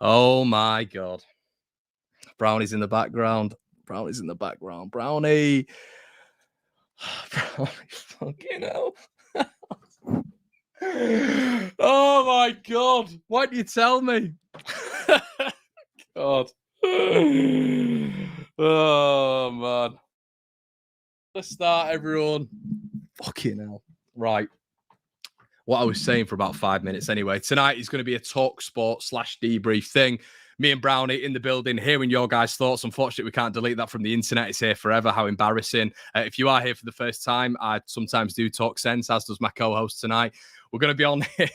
Oh my God. Brownie's in the background. Brownie's in the background. Brownie. Brownie, fucking hell. Oh my God. Why didn't you tell me? God. Oh man. Let's start, everyone. Fucking hell. Right. What I was saying for about 5 minutes anyway. Tonight is going to be a talk sport / debrief thing. Me and Brownie in the building, hearing your guys' thoughts. Unfortunately, we can't delete that from the internet. It's here forever. How embarrassing. If you are here for the first time, I sometimes do talk sense, as does my co-host tonight. We're going to be on here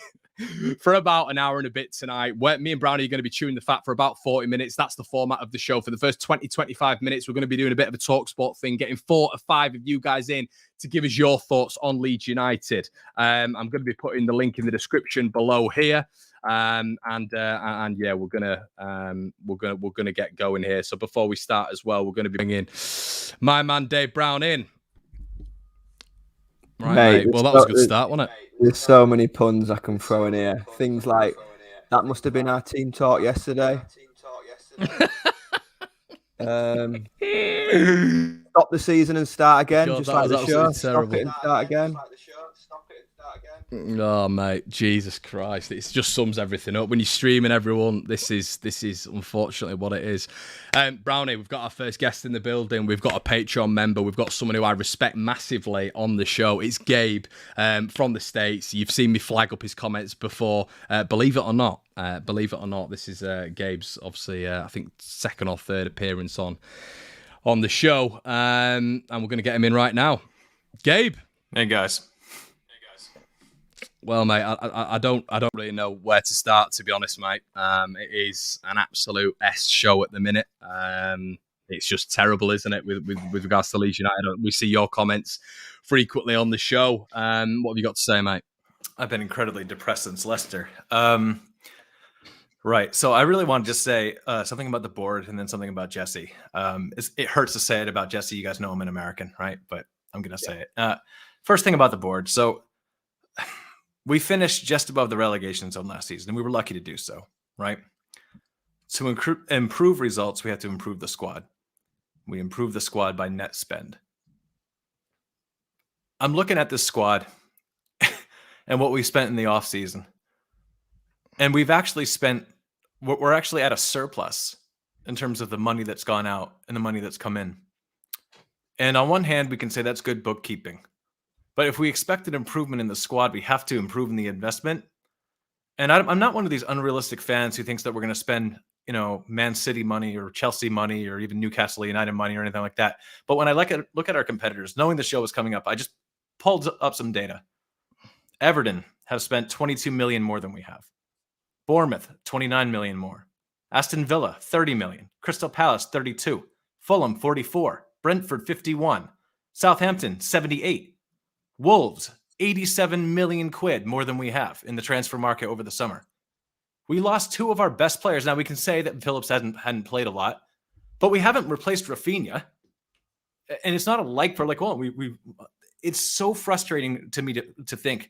for about an hour and a bit tonight. Where me and Brownie are going to be chewing the fat for about 40 minutes. That's the format of the show. For the first 20-25 minutes, we're going to be doing a bit of a talk sport thing, getting 4 or 5 of you guys in to give us your thoughts on Leeds United. I'm going to be putting the link in the description below here. And yeah, we're gonna get going here. So before we start as well, we're going to be bringing my man Dave Brown in. Right, mate. Well, that was a good start, wasn't it? There's so many puns I can throw in here. Things like, that must have been our team talk yesterday. Stop the season and start again, God, just like the show. Stop it and start again. Oh, mate, Jesus Christ. It just sums everything up. When you're streaming, everyone, this is unfortunately what it is. Brownie, we've got our first guest in the building. We've got a Patreon member. We've got someone who I respect massively on the show. It's Gabe from the States. You've seen me flag up his comments before. Believe it or not, this is Gabe's, obviously, I think, second or third appearance on the show. And we're going to get him in right now. Gabe. Hey, guys. Well, mate, I don't really know where to start, to be honest, mate. It is an absolute S show at the minute. It's just terrible, isn't it, with regards to Leeds United? We see your comments frequently on the show. What have you got to say, mate? I've been incredibly depressed since Leicester. Right. So I really want to just say something about the board and then something about Jesse. It hurts to say it about Jesse. You guys know I'm an American, right? But I'm going to say it. First thing about the board. So we finished just above the relegation zone last season, and we were lucky to do so, right? To improve results, we have to improve the squad. We improve the squad by net spend. I'm looking at this squad and what we spent in the offseason. And we're actually at a surplus in terms of the money that's gone out and the money that's come in. And on one hand, we can say that's good bookkeeping. But if we expect an improvement in the squad, we have to improve in the investment. And I'm not one of these unrealistic fans who thinks that we're going to spend, Man City money or Chelsea money or even Newcastle United money or anything like that. But when I look at our competitors, knowing the show was coming up, I just pulled up some data. Everton have spent 22 million more than we have. Bournemouth, 29 million more. Aston Villa, 30 million. Crystal Palace, 32. Fulham, 44. Brentford, 51. Southampton, 78. Wolves, 87 million quid more than we have in the transfer market over the summer. We lost 2 of our best players. Now we can say that Phillips hadn't played a lot, but we haven't replaced Rafinha. And it's not a like for like, well, it's so frustrating to me to think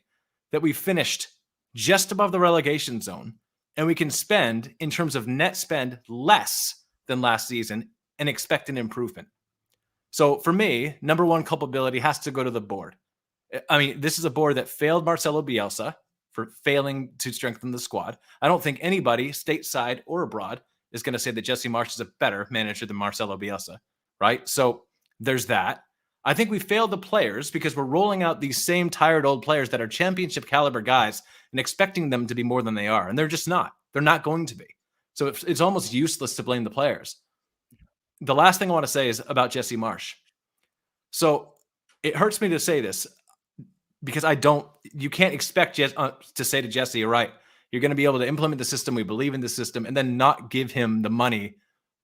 that we finished just above the relegation zone and we can spend, in terms of net spend, less than last season and expect an improvement. So for me, number one culpability has to go to the board. I mean, this is a board that failed Marcelo Bielsa for failing to strengthen the squad. I don't think anybody, stateside or abroad, is going to say that Jesse Marsch is a better manager than Marcelo Bielsa, right? So there's that. I think we failed the players because we're rolling out these same tired old players that are championship caliber guys and expecting them to be more than they are. And they're just not. They're not going to be. So it's almost useless to blame the players. The last thing I want to say is about Jesse Marsch. So it hurts me to say this, because you can't expect to say to Jesse, all right, you're going to be able to implement the system. We believe in the system, and then not give him the money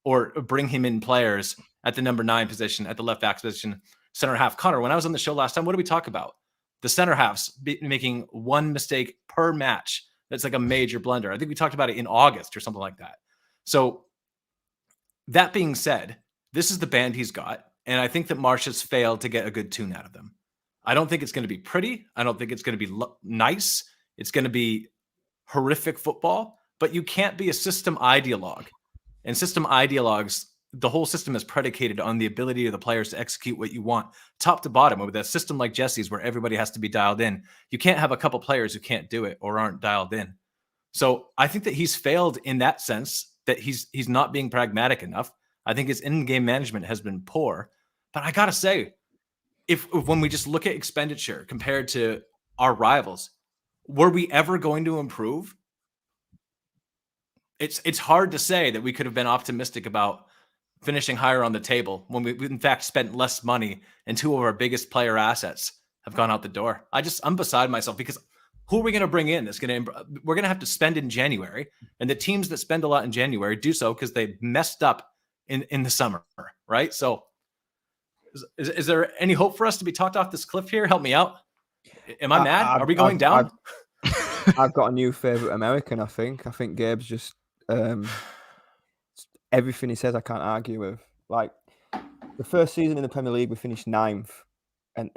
or bring him in players at the number 9 position, at the left back position, center half. Connor, when I was on the show last time, what did we talk about? The center halves making one mistake per match. That's like a major blunder. I think we talked about it in August or something like that. So that being said, this is the band he's got. And I think that Marsch has failed to get a good tune out of them. I don't think it's going to be pretty. I don't think it's going to be nice. It's going to be horrific football, but you can't be a system ideologue. And system ideologues, the whole system is predicated on the ability of the players to execute what you want, top to bottom. With a system like Jesse's, where everybody has to be dialed in, you can't have a couple players who can't do it or aren't dialed in. So I think that he's failed in that sense, that he's not being pragmatic enough. I think his in-game management has been poor. But I gotta say, if when we just look at expenditure compared to our rivals, were we ever going to improve? It's hard to say that we could have been optimistic about finishing higher on the table when we in fact spent less money and two of our biggest player assets have gone out the door. I'm beside myself, because who are we going to bring in that's going to, we're going to have to spend in January, and the teams that spend a lot in January do so because they messed up in the summer, right? So is there any hope for us to be talked off this cliff here? Help me out. Am I mad? Are we going down? I've got a new favorite American. I think Gabe's just everything he says I can't argue with. Like, the first season in the Premier League, we finished 9th, and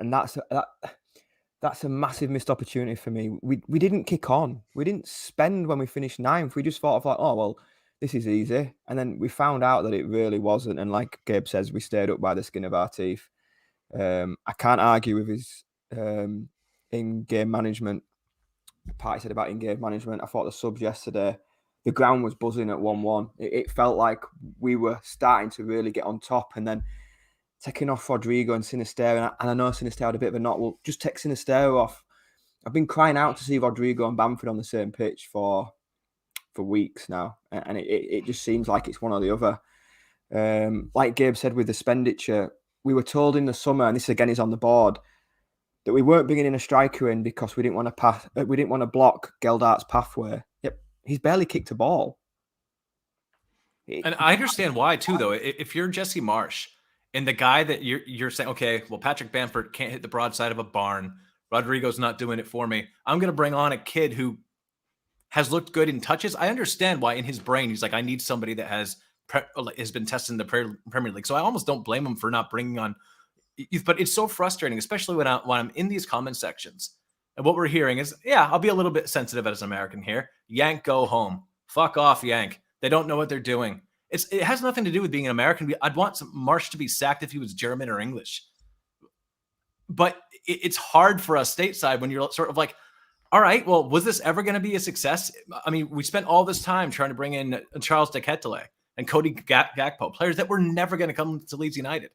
that's a massive missed opportunity for me. We didn't kick on. We didn't spend when we finished 9th. We just thought of like, oh well, this is easy, and then we found out that it really wasn't. And like Gabe says, we stayed up by the skin of our teeth. I can't argue with his in-game management. Party said about in-game management. I thought the subs yesterday, the ground was buzzing at 1-1. It felt like we were starting to really get on top, and then taking off Rodrigo and Sinisterra, and I know Sinisterra had a bit of a knock. Well, just take Sinisterra off. I've been crying out to see Rodrigo and Bamford on the same pitch for weeks now, and it just seems like it's one or the other. Like Gabe said with the expenditure, we were told in the summer, and this again is on the board, that we weren't bringing in a striker in because we didn't want to block Geldart's pathway. Yep, he's barely kicked a ball. And I understand why too, though. If you're Jesse Marsh and the guy that you're saying, okay, well, Patrick Bamford can't hit the broadside of a barn, Rodrigo's not doing it for me, I'm going to bring on a kid who has looked good in touches. I understand why in his brain he's like, I need somebody that has been tested in the Premier League. So I almost don't blame him for not bringing on youth. But it's so frustrating, especially when I'm in these comment sections. And what we're hearing is, yeah, I'll be a little bit sensitive as an American here. Yank, go home. Fuck off, Yank. They don't know what they're doing. It has nothing to do with being an American. I'd want Marsh to be sacked if he was German or English. But it's hard for us stateside when you're sort of like, all right, well, was this ever going to be a success? I mean, we spent all this time trying to bring in Charles de Ketelaere and Cody Gakpo, players that were never going to come to Leeds United.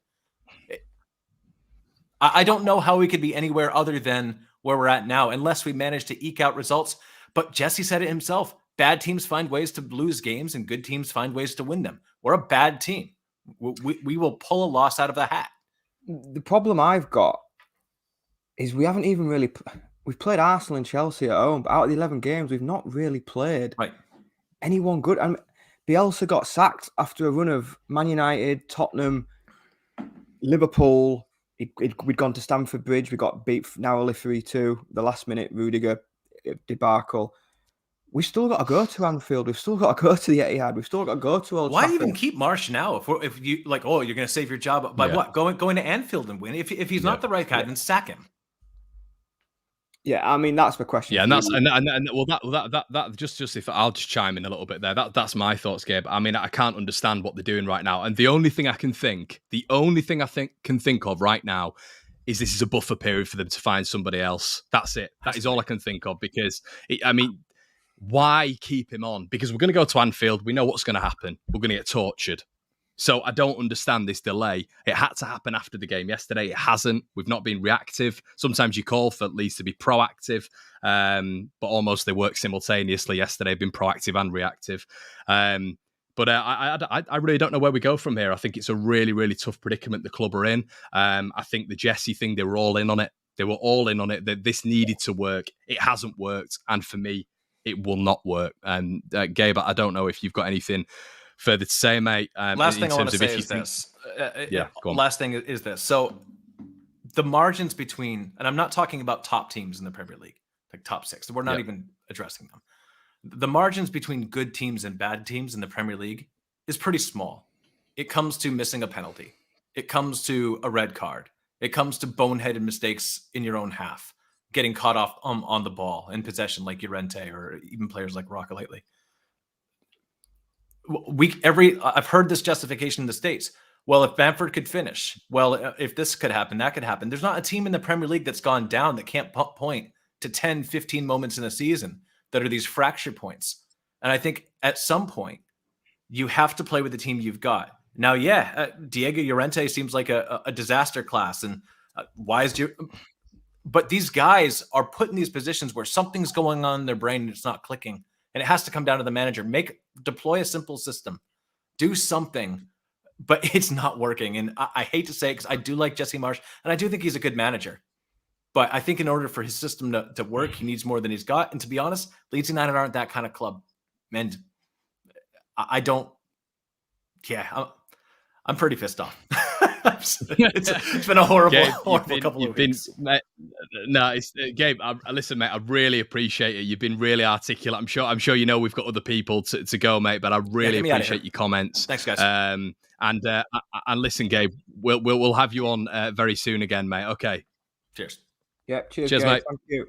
I don't know how we could be anywhere other than where we're at now unless we manage to eke out results. But Jesse said it himself. Bad teams find ways to lose games and good teams find ways to win them. We're a bad team. We will pull a loss out of the hat. The problem I've got is we haven't even really... We've played Arsenal and Chelsea at home, but out of the 11 games, we've not really played anyone good. And Bielsa got sacked after a run of Man United, Tottenham, Liverpool. We'd gone to Stamford Bridge. We got beat narrowly 3-2. The last minute Rudiger debacle. We've still got to go to Anfield. We've still got to go to the Etihad. We've still got to go to Old Trafford. Why even keep Marsh now? If you like, oh, you're going to save your job by what? Going to Anfield and win? If he's not the right guy, then sack him. Yeah, I mean that's the question. Yeah, and that's that just if I'll just chime in a little bit there. That's my thoughts, Gabe. I mean, I can't understand what they're doing right now, and the only thing I can think of right now is this is a buffer period for them to find somebody else. That's it. That is all I can think of because why keep him on? Because we're going to go to Anfield. We know what's going to happen. We're going to get tortured. So I don't understand this delay. It had to happen after the game yesterday. It hasn't. We've not been reactive. Sometimes you call for Leeds to be proactive, but almost they work simultaneously yesterday, been proactive and reactive. But I really don't know where we go from here. I think it's a really, really tough predicament the club are in. I think the Jesse thing, they were all in on it. They were all in on it. That this needed to work. It hasn't worked. And for me, it will not work. And Gabe, I don't know if you've got anything further to say, mate. Last thing I want to say is this. Go on. Last thing is this. So the margins between, and I'm not talking about top teams in the Premier League, like top 6. We're not even addressing them. The margins between good teams and bad teams in the Premier League is pretty small. It comes to missing a penalty. It comes to a red card. It comes to boneheaded mistakes in your own half, getting caught off on the ball in possession like Llorente or even players like Roca lately. I've heard this justification in the States. Well, if Bamford could finish, well, if this could happen, that could happen. There's not a team in the Premier League that's gone down that can't point to 10, 15 moments in a season that are these fracture points. And I think at some point, you have to play with the team you've got. Now, Diego Llorente seems like a disaster class. And but these guys are put in these positions where something's going on in their brain and it's not clicking. And it has to come down to the manager. Deploy a simple system. Do something. But it's not working. And I hate to say it because I do like Jesse Marsch, and I do think he's a good manager. But I think in order for his system to work, he needs more than he's got. And to be honest, Leeds United aren't that kind of club. And I don't, I'm pretty pissed off. It's been a horrible, Gabe, horrible couple of weeks. Gabe. Listen, mate. I really appreciate it. You've been really articulate. I'm sure you know we've got other people to go, mate. But I really appreciate your comments. Thanks, guys. And listen, Gabe. We'll have you on very soon again, mate. Okay. Cheers. Yeah. Cheers, mate. Thank you.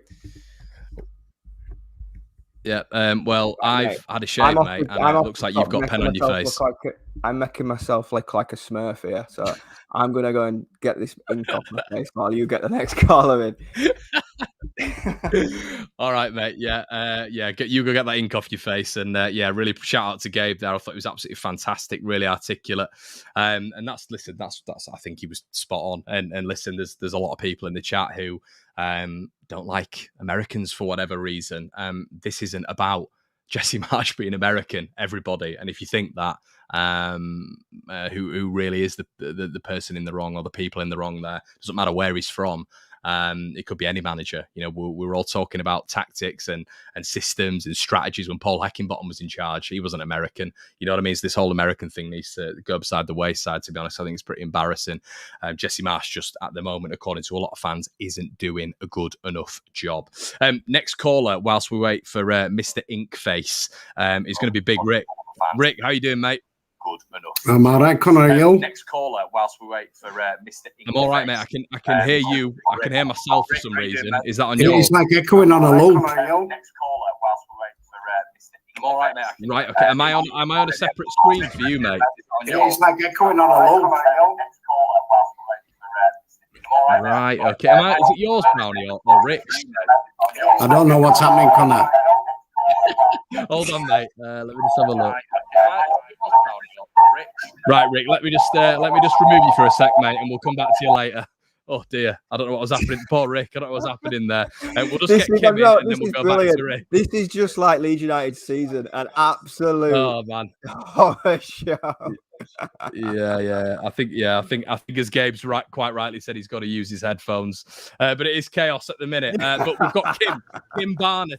Yeah. Well, I've had a shave, mate, and it looks like you've got a pen on your face. I'm making myself look like a Smurf here, so I'm gonna go and get this ink off my face while you get the next caller in. All right, mate. Yeah. You go get that ink off your face, and really shout out to Gabe there. I thought it was absolutely fantastic, really articulate, and that's I think he was spot on. And listen, there's a lot of people in the chat who don't like Americans for whatever reason. This isn't about Jesse Marsch being American, everybody. And if you think that, who really is the person in the wrong or the people in the wrong there, doesn't matter where he's from. It could be any manager. You know, we were all talking about tactics and systems and strategies when Paul Heckingbottom was in charge. He wasn't American. You know what I mean? So this whole American thing needs to go upside the wayside, to be honest. I think it's pretty embarrassing. Jesse Marsch just at the moment, according to a lot of fans, isn't doing a good enough job. Next caller, whilst we wait for Mr. Inkface, is going to be Big Rick. Rick, how you doing, mate? Good enough. I'm all right, Connor. You? Next caller, whilst we wait for Mr. I'm all right, mate. I can hear you. I can hear myself for some reason. Is that on your? It's like echoing on a loop. Next caller, whilst we wait for Mr. I'm all right, mate. Right. Okay. Am I on a separate screen for you, mate? It's like echoing on a loop. Right. Okay. Is it yours, Brownie, or Rick's? I don't know what's happening, Connor. Hold on, mate. Let me just have a look. Right, Rick. Let me just remove you for a sec, mate, and we'll come back to you later. Oh dear, I don't know what was happening. Poor Rick, I don't know what was happening there. We'll just get Kim in, and then we'll go back to Rick. This is just like Leeds United's season, an absolute horror show. Yeah. I think as Gabe's quite rightly said, he's got to use his headphones. But it is chaos at the minute. But we've got Kim Barner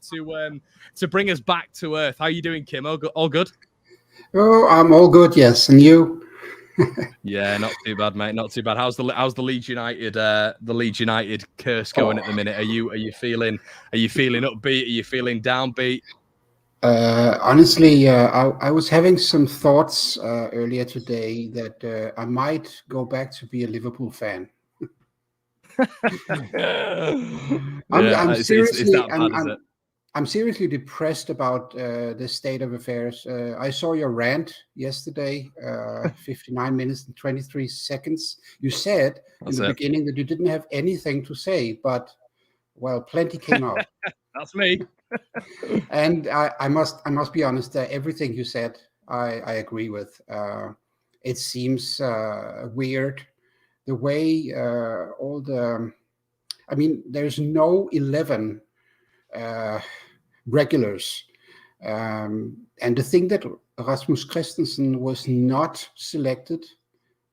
to bring us back to earth. How are you doing, Kim? All good? Oh, I'm all good, yes. And you? Yeah, not too bad, mate. Not too bad. How's the Leeds United curse going at the minute? Are you feeling upbeat? Are you feeling downbeat? Honestly, I was having some thoughts earlier today that I might go back to be a Liverpool fan. I'm seriously depressed about the state of affairs. I saw your rant yesterday, 59 minutes and 23 seconds. You said in the beginning that you didn't have anything to say, but, well, plenty came out. That's me. And I must be honest, everything you said, I agree with. It seems weird. The way there's no 11 regulars. And the thing that Rasmus Christensen was not selected,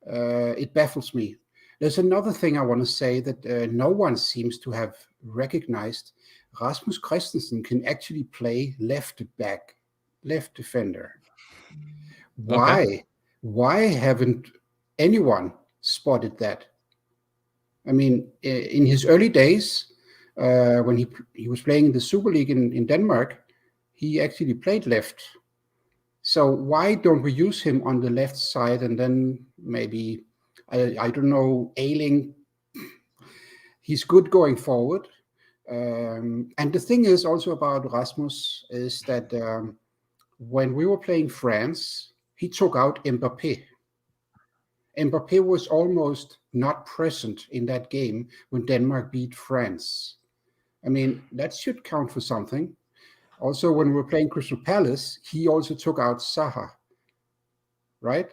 it baffles me. There's another thing I want to say that no one seems to have recognized. Rasmus Christensen can actually play left back, left defender. Why? Okay. Why haven't anyone spotted that? I mean, in his early days, when he was playing in the Super League in Denmark, he actually played left. So why don't we use him on the left side and then maybe, I don't know, Ayling? He's good going forward. And the thing is also about Rasmus is that when we were playing France, he took out Mbappé. Mbappé was almost not present in that game when Denmark beat France. I mean, that should count for something. Also, when we were playing Crystal Palace, he also took out Zaha, right?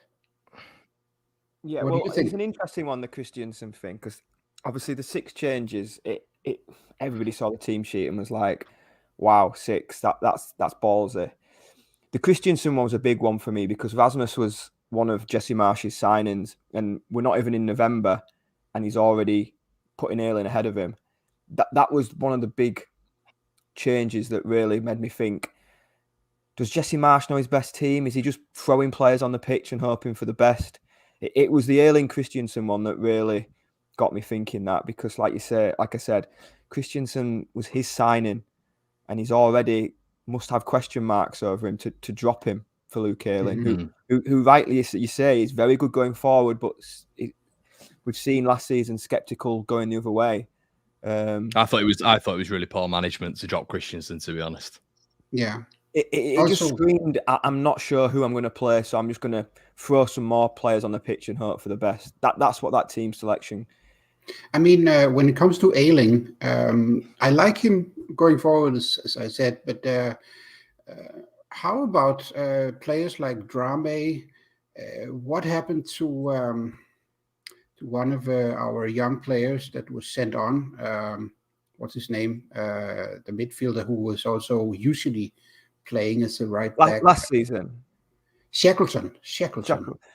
Yeah, What do well, you think? it's an interesting one, the Christiansen thing, because obviously the 6 changes, everybody saw the team sheet and was like, wow, 6, that's ballsy. The Christiansen one was a big one for me because Rasmus was one of Jesse Marsh's signings, and we're not even in November, and he's already putting Ayling ahead of him. That was one of the big changes that really made me think, does Jesse Marsh know his best team? Is he just throwing players on the pitch and hoping for the best? It was the Ayling Christiansen one that really got me thinking that, because like I said, Christiansen was his signing, and he's already must have question marks over him to drop him for Luke Ayling, who rightly you say is very good going forward, but we've seen last season skeptical going the other way. I thought it was really poor management to drop Christensen, to be honest. Yeah. It Also, just screamed, I'm not sure who I'm going to play, so I'm just going to throw some more players on the pitch and hope for the best. That's what that team selection. I mean, when it comes to Ayling, I like him going forward, as I said, but how about players like Drame? What happened to one of our young players that was sent on? What's his name? The midfielder who was also usually playing as a right back last season. Shackleton.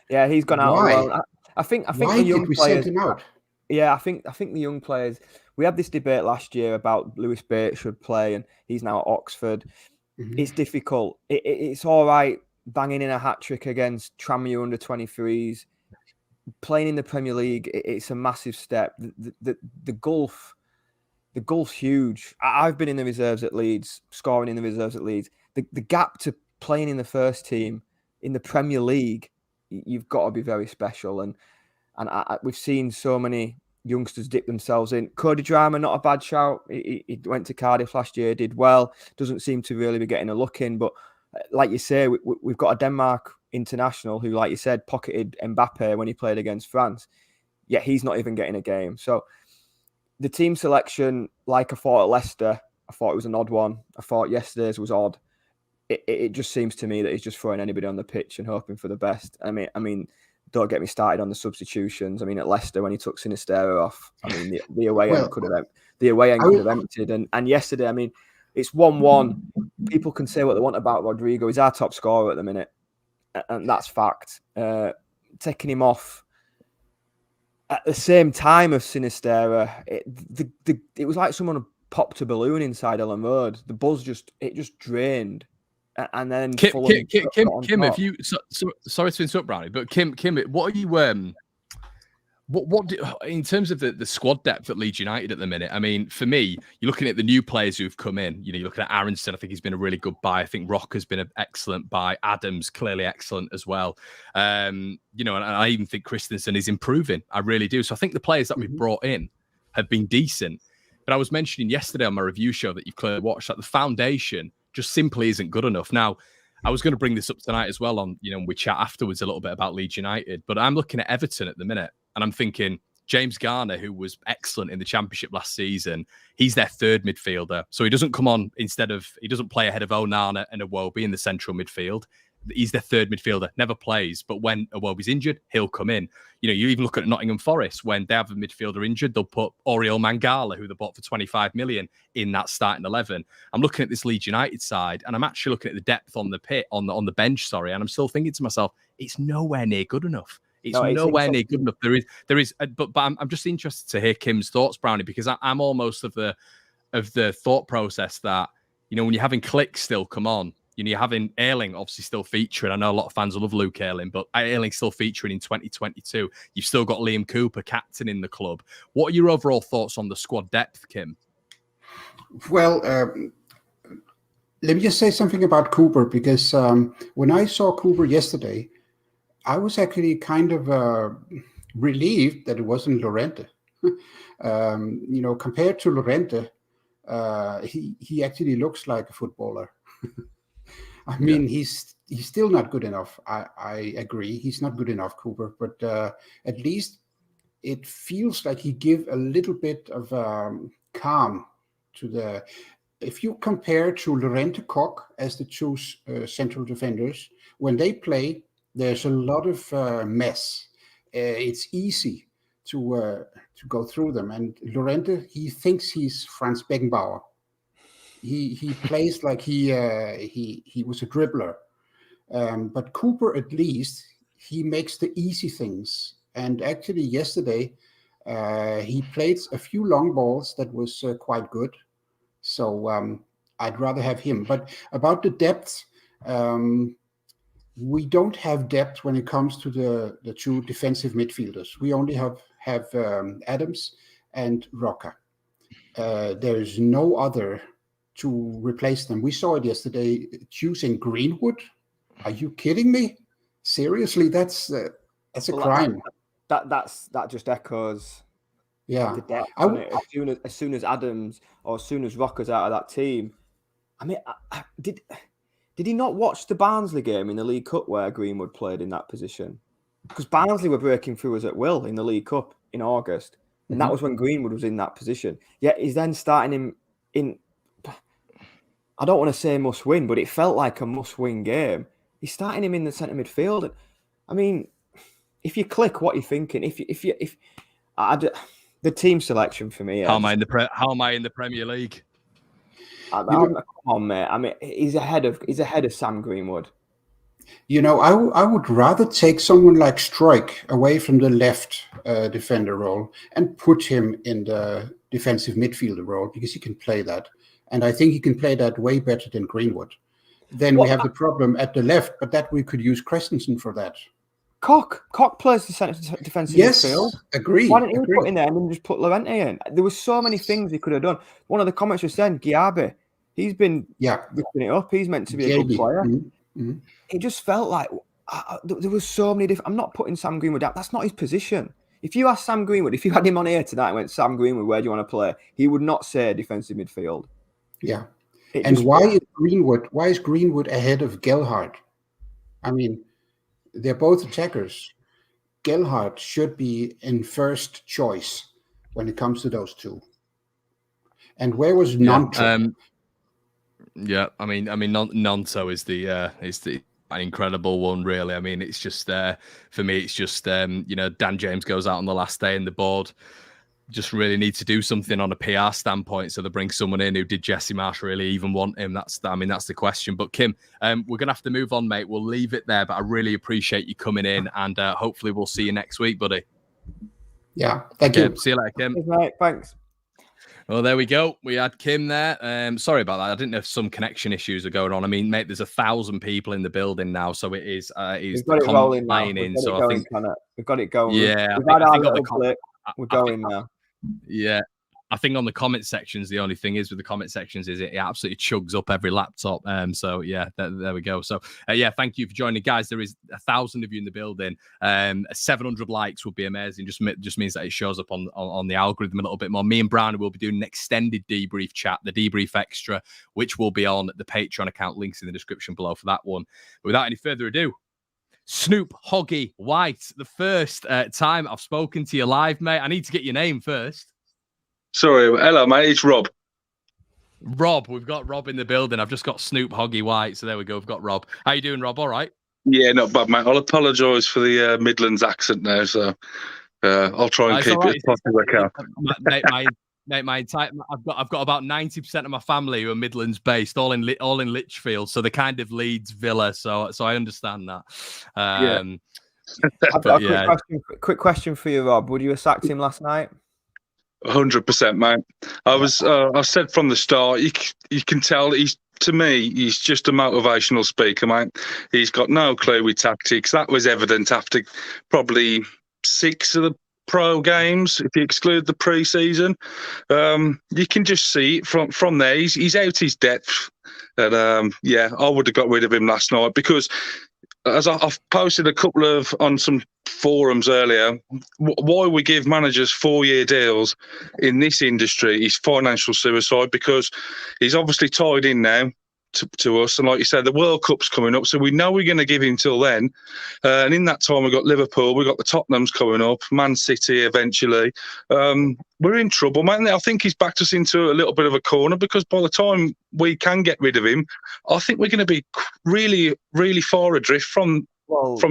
Yeah, he's gone out on loan. I think Why the young did we players send him out? Yeah, I think the young players. We had this debate last year about Lewis Bates should play, and he's now at Oxford. Mm-hmm. It's difficult. It's all right banging in a hat trick against Tranmere under 23s. Playing in the Premier League, it's a massive step. The gulf's huge. I've been in the reserves at Leeds, scoring in the reserves at Leeds. The gap to playing in the first team in the Premier League, you've got to be very special. And we've seen so many youngsters dip themselves in. Cody Dreimer, not a bad shout. He went to Cardiff last year, did well. Doesn't seem to really be getting a look in. But like you say, we've got a Denmark international who, like you said, pocketed Mbappe when he played against France. Yet he's not even getting a game. So the team selection, like I thought at Leicester, I thought it was an odd one. I thought yesterday's was odd. It just seems to me that he's just throwing anybody on the pitch and hoping for the best. I mean, don't get me started on the substitutions. I mean, at Leicester when he took Sinisterra off, I mean the away end could have emptied. And yesterday, I mean, it's 1-1. People can say what they want about Rodrigo. He's our top scorer at the minute, and that's fact. Taking him off at the same time of Sinisterra, it was like someone popped a balloon inside Ellen Road. The buzz just drained. And then Kim, if you sorry to interrupt, Brownie, but Kim, what are you what in terms of the squad depth at Leeds United at the minute? I mean, for me, you're looking at the new players who've come in. You know, you're looking at Aronson. I think he's been a really good buy. I think Rock has been an excellent buy. Adams clearly excellent as well. You know, and I even think Christensen is improving. I really do. So I think the players that we've brought in have been decent. But I was mentioning yesterday on my review show that you've clearly watched that the foundation just simply isn't good enough. Now, I was going to bring this up tonight as well on, you know, we chat afterwards a little bit about Leeds United, but I'm looking at Everton at the minute and I'm thinking James Garner, who was excellent in the Championship last season, he's their third midfielder. So he doesn't come on he doesn't play ahead of Onana and Iwobi in the central midfield. He's their third midfielder, never plays. But when Iwobi's injured, he'll come in. You know, you even look at Nottingham Forest, when they have a midfielder injured, they'll put Oriol Mangala, who they bought for 25 million, in that starting 11. I'm looking at this Leeds United side, and I'm actually looking at the depth on the bench, and I'm still thinking to myself, it's nowhere near good enough. It's nowhere near good enough. There is, but I'm just interested to hear Kim's thoughts, Brownie, because I'm almost of the thought process that, you know, when you're having Click still come on, you know, you're having Ayling obviously still featuring. I know a lot of fans will love Luke Ayling, but Ayling still featuring in 2022. You've still got Liam Cooper captain in the club. What are your overall thoughts on the squad depth, Kim? Well, let me just say something about Cooper, because when I saw Cooper yesterday, I was actually kind of relieved that it wasn't Llorente. You know, compared to Llorente, he actually looks like a footballer. I mean, he's he's still not good enough. I agree. He's not good enough, Cooper. But at least it feels like he give a little bit of calm to the. If you compare to Llorente Koch as the two central defenders, when they play, there's a lot of mess. It's easy to go through them. And Llorente, he thinks he's Franz Beckenbauer. He plays like he was a dribbler. But Cooper, at least, he makes the easy things. And actually, yesterday, he played a few long balls that was quite good. So I'd rather have him. But about the depth, we don't have depth when it comes to the two defensive midfielders. We only have Adams and Roca. There is no other to replace them. We saw it yesterday, choosing Greenwood. Are you kidding me? Seriously, that's a crime. That just echoes the depth. As soon as Adams or as soon as Roca's out of that team, I mean, did he not watch the Barnsley game in the League Cup where Greenwood played in that position? Because Barnsley were breaking through us at will in the League Cup in August, and that was when Greenwood was in that position. Yet he's then starting him in. I don't want to say must win, but it felt like a must win game. He's starting him in the centre midfield. I mean, if you click, what you're thinking. The team selection for me. How am I in the Premier League? Come on, mate. I mean, he's ahead of Sam Greenwood. You know, I would rather take someone like Struijk away from the left defender role and put him in the defensive midfielder role, because he can play that. And I think he can play that way better than Greenwood. Then we have the problem at the left, but that we could use Christensen for that. Koch plays the centre defensive midfield. Yes, agree. Why didn't he put in there and then just put Llorente in? There were so many things he could have done. One of the comments was saying, Giabe, he's been lifting it up. He's meant to be a good player. Mm-hmm. It just felt like there was so many different. I'm not putting Sam Greenwood out. That's not his position. If you ask Sam Greenwood, if you had him on here tonight and went, Sam Greenwood, where do you want to play? He would not say defensive midfield. Yeah. And why is Greenwood ahead of Gelhardt? I mean, they're both attackers. Gelhardt should be in first choice when it comes to those two. And where was Nonto? I mean, Nonto is the an incredible one, really. I mean, it's just for me, it's just Dan James goes out on the last day, and the board just really need to do something on a PR standpoint, so they bring someone in who did Jesse Marsh really even want him. That's the question. But Kim, we're gonna have to move on, mate. We'll leave it there, but I really appreciate you coming in, and hopefully we'll see you next week, buddy. Yeah, thank you. See you later, Kim. Right, thanks. Well, there we go. We had Kim there. Sorry about that. I didn't know if some connection issues are going on. I mean, mate, there's 1,000 people in the building now, so it is. We've got it rolling now. I think we've got it going. Yeah, we're going now. Yeah, I think on the comment sections, the only thing is with the comment sections is it absolutely chugs up every laptop. So yeah, there we go. So yeah, thank you for joining, guys. There is 1,000 of you in the building. 700 likes would be amazing. Just means that it shows up on the algorithm a little bit more. Me and Brownie will be doing an extended debrief chat, the debrief extra, which will be on the Patreon account. Links in the description below for that one. But without any further ado, Snoop Hoggy White, the first time I've spoken to you live, mate. I need to get your name first. Sorry, hello, mate. It's Rob. Rob, we've got Rob in the building. I've just got Snoop Hoggy White, so there we go. We've got Rob. How you doing, Rob? All right? Yeah, not bad, mate. I'll apologise for the Midlands accent now, so I'll try and keep it as possible as I can. I've got about 90% of my family who are Midlands based, all in Lichfield, so they're kind of Leeds Villa. So I understand that. I've got a quick question for you, Rob. Would you have sacked him last night? 100%, mate. I said from the start, you can tell he's just a motivational speaker, mate. He's got no clue with tactics. That was evident after probably 6 of the pro games, if you exclude the pre-season. You can just see it from there. He's out his depth. And I would have got rid of him last night, because as I've posted a couple on some forums earlier, why we give managers 4-year deals in this industry is financial suicide, because he's obviously tied in now. to us. And like you said, the World Cup's coming up, so we know we're going to give him till then. And in that time, we've got Liverpool, we've got the Tottenhams coming up, Man City eventually. We're in trouble, man. I think he's backed us into a little bit of a corner, because by the time we can get rid of him, I think we're going to be really, really far adrift from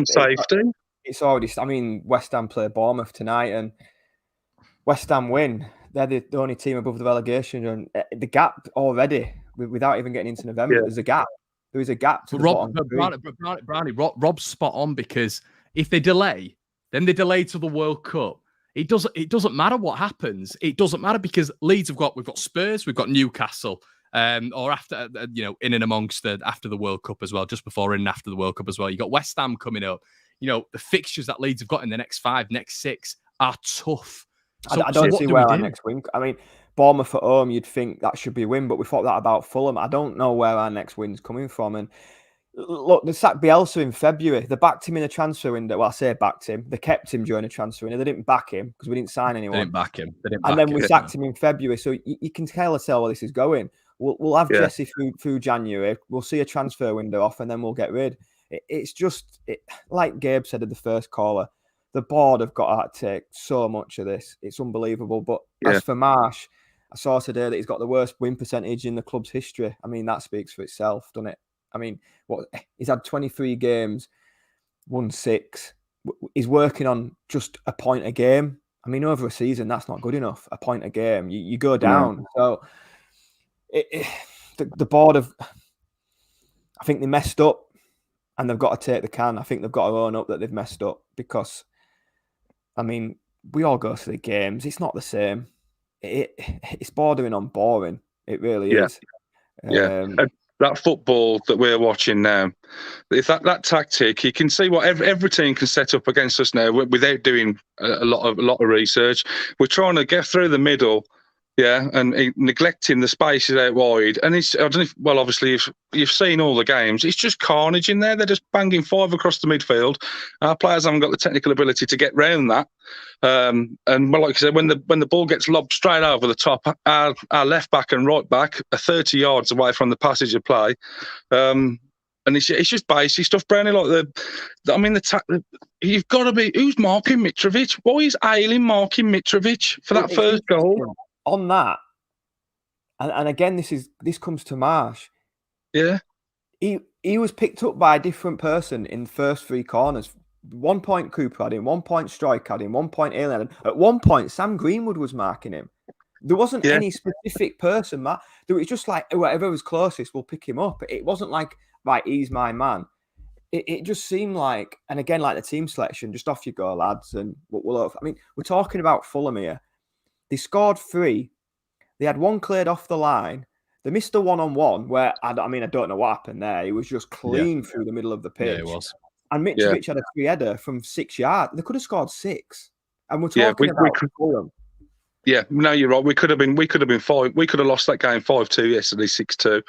safety. It's already. I mean, West Ham play Bournemouth tonight, and West Ham win. They're the only team above the relegation, and the gap already, without even getting into November, there's a gap. There is a gap to the bottom. Brownie, Rob's spot on, because if they delay, then they delay to the World Cup. It doesn't matter what happens. It doesn't matter, because Leeds we've got Spurs, we've got Newcastle, or after in and amongst after the World Cup as well, just before and after the World Cup as well. You got West Ham coming up. The fixtures that Leeds have got in the next 5, next 6 are tough. So, I don't see where our next win. I mean, Bournemouth at home, you'd think that should be a win, but we thought that about Fulham. I don't know where our next win's coming from. And look, they sacked Bielsa in February. They backed him in a transfer window. Well, I say backed him. They kept him during a transfer window. They didn't back him because we didn't sign anyone. They didn't back him. And then we sacked him in February. So you can tell where this is going. We'll have Jesse through January. We'll see a transfer window off, and then we'll get rid. It's just like Gabe said at the first caller. The board have got to take so much of this. It's unbelievable. But as for Marsh, I saw today that he's got the worst win percentage in the club's history. I mean, that speaks for itself, doesn't it? I mean, he's had 23 games, won 6. He's working on just a point a game. I mean, over a season, that's not good enough. A point a game, you go down. So the board I think they messed up, and they've got to take the can. I think they've got to own up that they've messed up, because, I mean, we all go to the games. It's not the same. It's bordering on boring. It really is. That football that we're watching now, if that tactic, you can see what every team can set up against us now without doing a lot of research. We're trying to get through the middle. And neglecting the spaces out wide. And I don't know obviously, if you've seen all the games, it's just carnage in there. They're just banging 5 across the midfield. Our players haven't got the technical ability to get round that. And like I said, when the ball gets lobbed straight over the top, our left back and right back are 30 yards away from the passage of play. And it's just basic stuff, Brownie. Like you've got to be. Who's marking Mitrovic? Why is Ayling marking Mitrovic for that first goal? On that, and again, this comes to Marsh. Yeah, he was picked up by a different person in the first 3 corners. 1 point Cooper had him, 1 point Strike had him, 1 point Ayling had him. At one point, Sam Greenwood was marking him. There wasn't any specific person, Matt. There was just like whoever was closest will pick him up. It wasn't like, right, he's my man. It just seemed like, and again, like the team selection, just off you go, lads. And we're talking about Fulham here. They scored 3. They had 1 cleared off the line. They missed a 1-on-1 where, I don't know what happened there. He was just clean through the middle of the pitch. Yeah, it was. And Mitrovic had a free header from 6 yards. They could have scored 6. And we're talking about Fulham. Yeah, no, you're right. We could have been 5. We could have lost that game 5-2 yesterday, 6-2.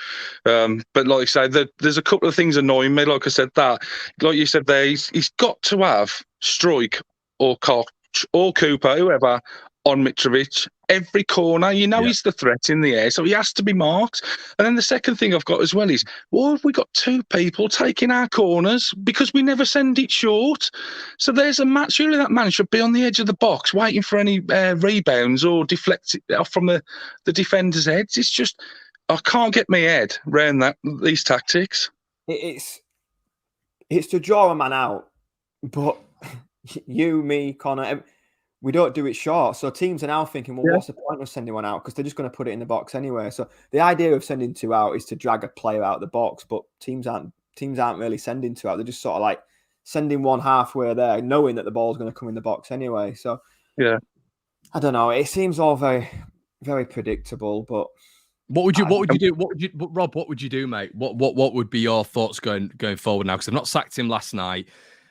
But like I say, there's a couple of things annoying me. Like I said, like you said there, he's got to have Strike or Koch or Cooper, whoever, on Mitrovic every corner. He's the threat in the air, so he has to be marked. And then the second thing I've got as well is, why have we got 2 people taking our corners? Because we never send it short. So there's a match. Surely that man should be on the edge of the box waiting for any rebounds or deflect it off from the defender's heads. It's just, I can't get my head around these tactics. It's to draw a man out, but you, me, Connor, we don't do it short. So teams are now thinking, well, what's the point of sending one out? Because they're just going to put it in the box anyway. So the idea of sending 2 out is to drag a player out of the box, but teams aren't really sending 2 out. They're just sort of like sending one halfway there, knowing that the ball's going to come in the box anyway. So I don't know. It seems all very, very predictable. But what would you do? Rob, what would you do, mate? What would be your thoughts going forward now? Because they've not sacked him last night.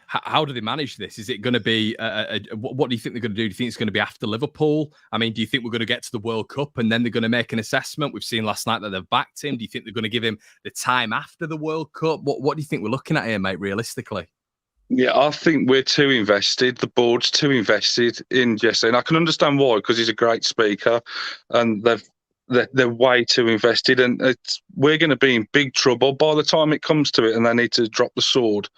How do they manage this? Is it going to be what do you think they're going to do? Do you think it's going to be after Liverpool? I mean, do you think we're going to get to the World Cup and then they're going to make an assessment? We've seen last night that they've backed him. Do you think they're going to give him the time after the World Cup? What do you think we're looking at here, mate, realistically? Yeah, I think we're too invested. The board's too invested in Jesse. And I can understand why, because he's a great speaker and they've they're way too invested, and we're going to be in big trouble by the time it comes to it, and they need to drop the sword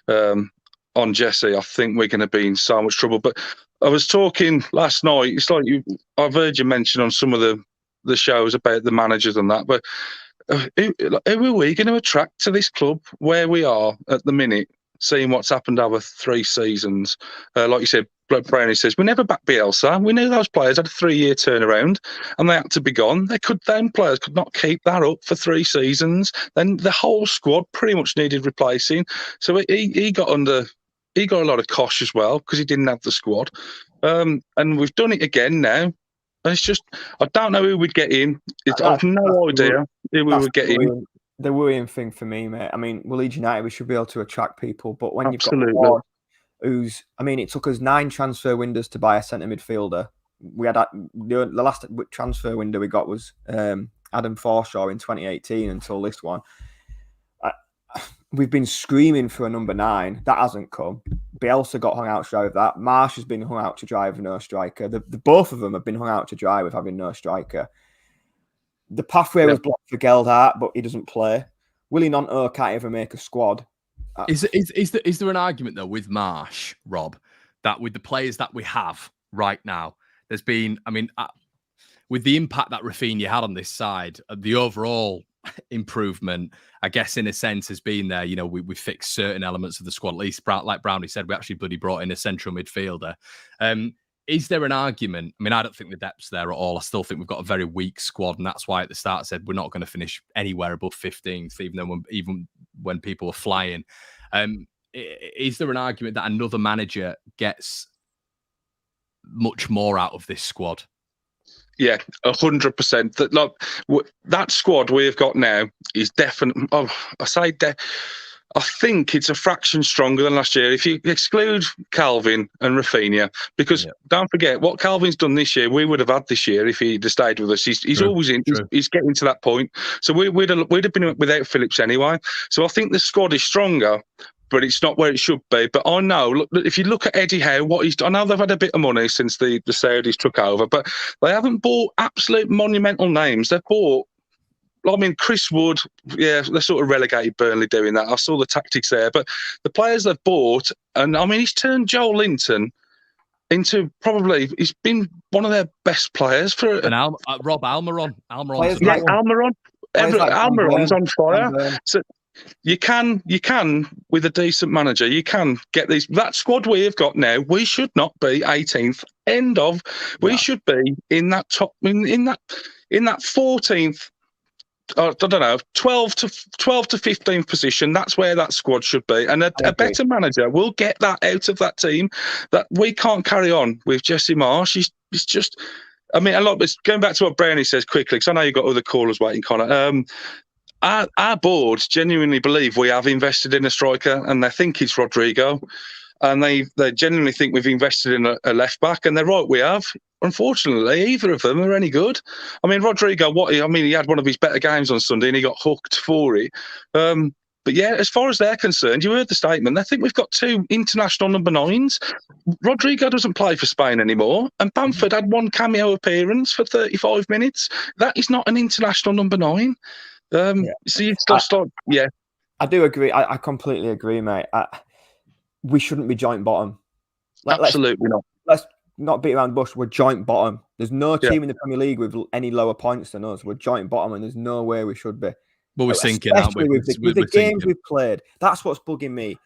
on Jesse. I think we're going to be in so much trouble. But I was talking last night. It's like I've heard you mention on some of the shows about the managers and that, but who are we going to attract to this club where we are at the minute, seeing what's happened over 3 seasons? Like you said, Brownie says, we never backed Bielsa. We knew those players had a 3-year turnaround and they had to be gone. Players could not keep that up for 3 seasons. Then the whole squad pretty much needed replacing. So he got a lot of cosh as well because he didn't have the squad. And we've done it again now. And it's just, I don't know who we'd get in. I've no idea who we would get in. The worrying thing for me, mate. I mean, we're Leeds United, we should be able to attract people. But when Absolutely. you've got it took us 9 transfer windows to buy a centre midfielder. We had the last transfer window we got was Adam Forshaw in 2018 until this one. We've been screaming for a number 9. That hasn't come. Bielsa got hung out to dry with that. Marsh has been hung out to dry with no striker. The both of them have been hung out to dry with having no striker. The pathway was blocked for Geldart, but he doesn't play. Willie Nonto can't ever make a squad. Is there an argument though with Marsh, Rob, that with the players that we have right now, there's been, with the impact that Rafinha had on this side, the overall improvement, I guess, in a sense, has been there. You know, we fixed certain elements of the squad. At least, like Brownie said, we actually bloody brought in a central midfielder. Is there an argument? I mean, I don't think the depth's there at all. I still think we've got a very weak squad, and that's why at the start I said we're not going to finish anywhere above 15th, even when people are flying. Is there an argument that another manager gets much more out of this squad? Yeah, 100%. That squad we've got now is definitely. I think it's a fraction stronger than last year. If you exclude Calvin and Rafinha, because don't forget what Calvin's done this year, we would have had this year if he'd have stayed with us. He's always in. He's getting to that point. So we'd have been without Phillips anyway. So I think the squad is stronger, but it's not where it should be. But I know, look, if you look at Eddie Howe, I know they've had a bit of money since the Saudis took over, but they haven't bought absolute monumental names. They've bought, Chris Wood, they sort of relegated Burnley doing that. I saw the tactics there. But the players they've bought, and he's turned Joel Linton into he's been one of their best players for... And Rob Almiron. Almiron. Almiron's on fire. So you can, with a decent manager, you can get these. That squad we've got now, we should not be 18th. We should be in that top, in that 14th. I don't know, 12 to 15th position. That's where that squad should be. And a better manager will get that out of that team. That we can't carry on with Jesse Marsh. He's just, it's going back to what Brownie says quickly, because I know you've got other callers waiting, Connor. Our boards genuinely believe we have invested in a striker, and they think it's Rodrigo. And they genuinely think we've invested in a left back, and they're right, we have. Unfortunately, either of them are any good. Rodrigo, he had one of his better games on Sunday, and he got hooked for it. But yeah, as far as they're concerned, you heard the statement. They think we've got 2 international number 9s. Rodrigo doesn't play for Spain anymore, and Bamford had 1 cameo appearance for 35 minutes. That is not an international number 9. So it's just I do agree. I completely agree, mate. We shouldn't be joint bottom. Absolutely not. Let's not beat around the bush. We're joint bottom. There's no team in the Premier League with any lower points than us. We're joint bottom, and there's no way we should be. Well, we're sinking, aren't we? With the games we've played, that's what's bugging me.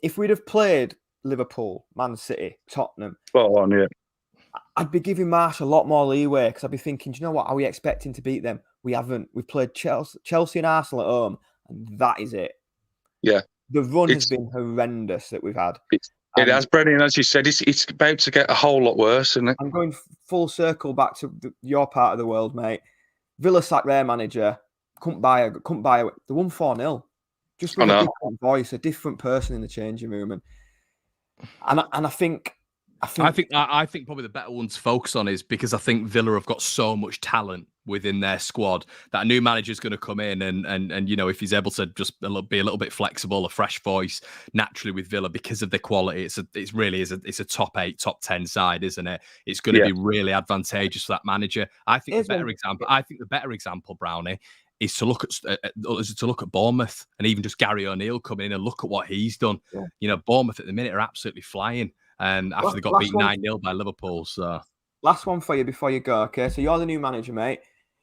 If we'd have played Liverpool, Man City, Tottenham, I'd be giving Marsh a lot more leeway, because I'd be thinking, do you know what? Are we expecting to beat them? We haven't. We've played Chelsea and Arsenal at home, and that is it. Yeah. The run has been horrendous that we've had. It has, Brendan, as you said, it's about to get a whole lot worse, isn't it? I'm going full circle back to your part of the world, mate. Villa sacked their manager, couldn't buy it. They won 4-0. Just with a different voice, a different person in the changing room. And I think I think probably the better one to focus on is because I think Villa have got so much talent within their squad that a new manager is going to come in and you know, if he's able to just be a little bit flexible, a fresh voice naturally with Villa because of their quality, it's a top 8, top 10 side, isn't it? It's going to be really advantageous for that manager. I think the better example, Brownie, is to look at Bournemouth and even just Gary O'Neill coming in and look at what he's done. Yeah. You know, Bournemouth at the minute are absolutely flying. And after they got beaten 9-0 by Liverpool. So last one for you before you go, okay? So you're the new manager, mate.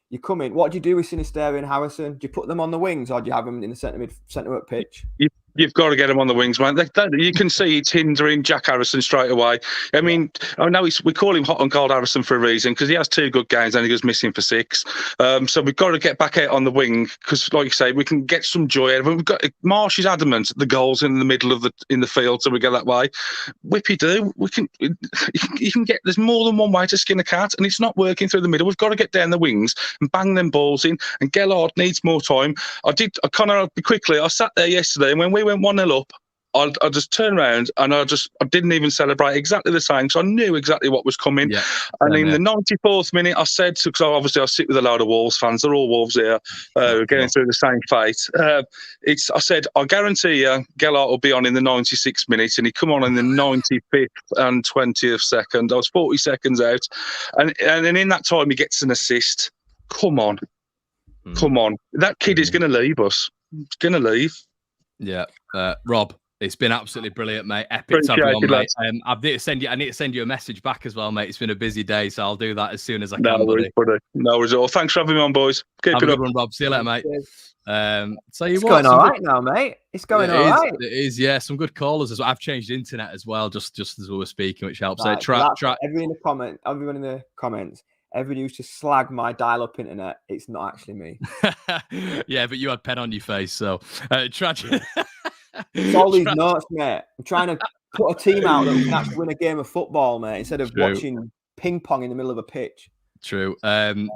You come in. What do you do with Sinisterra and Harrison? Do you put them on the wings or do you have them in the centre pitch? You've got to get them on the wings, man. You can see it's hindering Jack Harrison straight away. I mean, I know we call him hot and cold Harrison for a reason because he has 2 good games and he goes missing for 6. So we've got to get back out on the wing because, like you say, we can get some joy out of it. Marsh is adamant the goal's in the middle of the field, so we go that way. Whippy do. You can get. There's more than one way to skin a cat, and it's not working through the middle. We've got to get down the wings and bang them balls in. And Gellard needs more time. I sat there yesterday, and when we went 1-0 up, I just turned around and I didn't even celebrate exactly the same, so I knew exactly what was coming. Yeah, and in the 94th minute, I said, because obviously I sit with a load of Wolves fans, they're all Wolves here, going through the same fate. I said, I guarantee you, Gellert will be on in the 96th minute, and he come on in the 95th and 20th second. I was 40 seconds out, and in that time he gets an assist. Come on, that kid is going to leave us. He's going to leave. Yeah, Rob, it's been absolutely brilliant, mate. Epic to have you on, mate. I need to send you a message back as well, mate. It's been a busy day, so I'll do that as soon as I can, buddy. No worries at all. Thanks for having me on, boys. Keep it up. Good one, Rob. See you later, mate. It's going all right now, mate. It's going all right. It is, yeah. Some good callers as well. I've changed the internet as well, just as we were speaking, which helps. Right, everyone in the comments. Everybody used to slag my dial-up internet. It's not actually me. Yeah, but you had pen on your face, so tragic. It's all these notes, mate. I'm trying to put a team out that can actually win a game of football, mate, instead of watching ping pong in the middle of a pitch. True.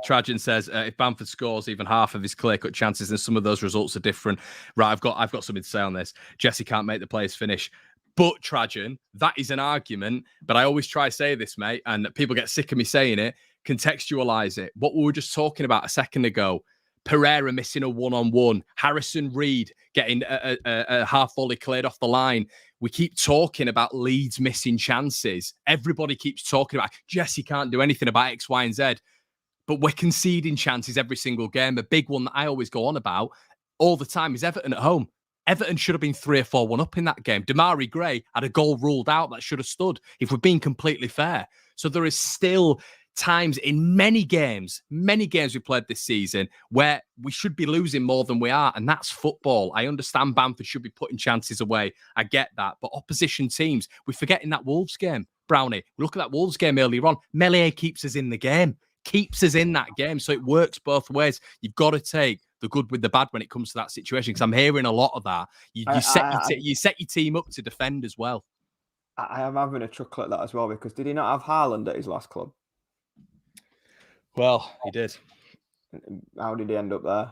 Trajan says if Bamford scores even half of his clear-cut chances, then some of those results are different. Right, I've got something to say on this. Jesse can't make the players finish. But Trajan, that is an argument. But I always try to say this, mate, and people get sick of me saying it. Contextualize it. What we were just talking about a second ago, Pereira missing a one-on-one, Harrison Reed getting a half volley cleared off the line. We keep talking about Leeds missing chances. Everybody keeps talking about Jesse can't do anything about X, Y, and Z. But we're conceding chances every single game. A big one that I always go on about all the time is Everton at home. Everton should have been 3 or 4-1 up in that game. Damari Gray had a goal ruled out that should have stood, if we're being completely fair. So there is still times in many games we played this season where we should be losing more than we are, and that's football. I understand Bamford should be putting chances away. I get that. But opposition teams, we're forgetting that Wolves game, Brownie. We look at that Wolves game earlier on. Meslier keeps us in the game, keeps us in that game. So it works both ways. You've got to take the good with the bad when it comes to that situation, because I'm hearing a lot of that. You set your team up to defend as well. I am having a chuckle at that as well, because did he not have Haaland at his last club? Well, he did. How did he end up there?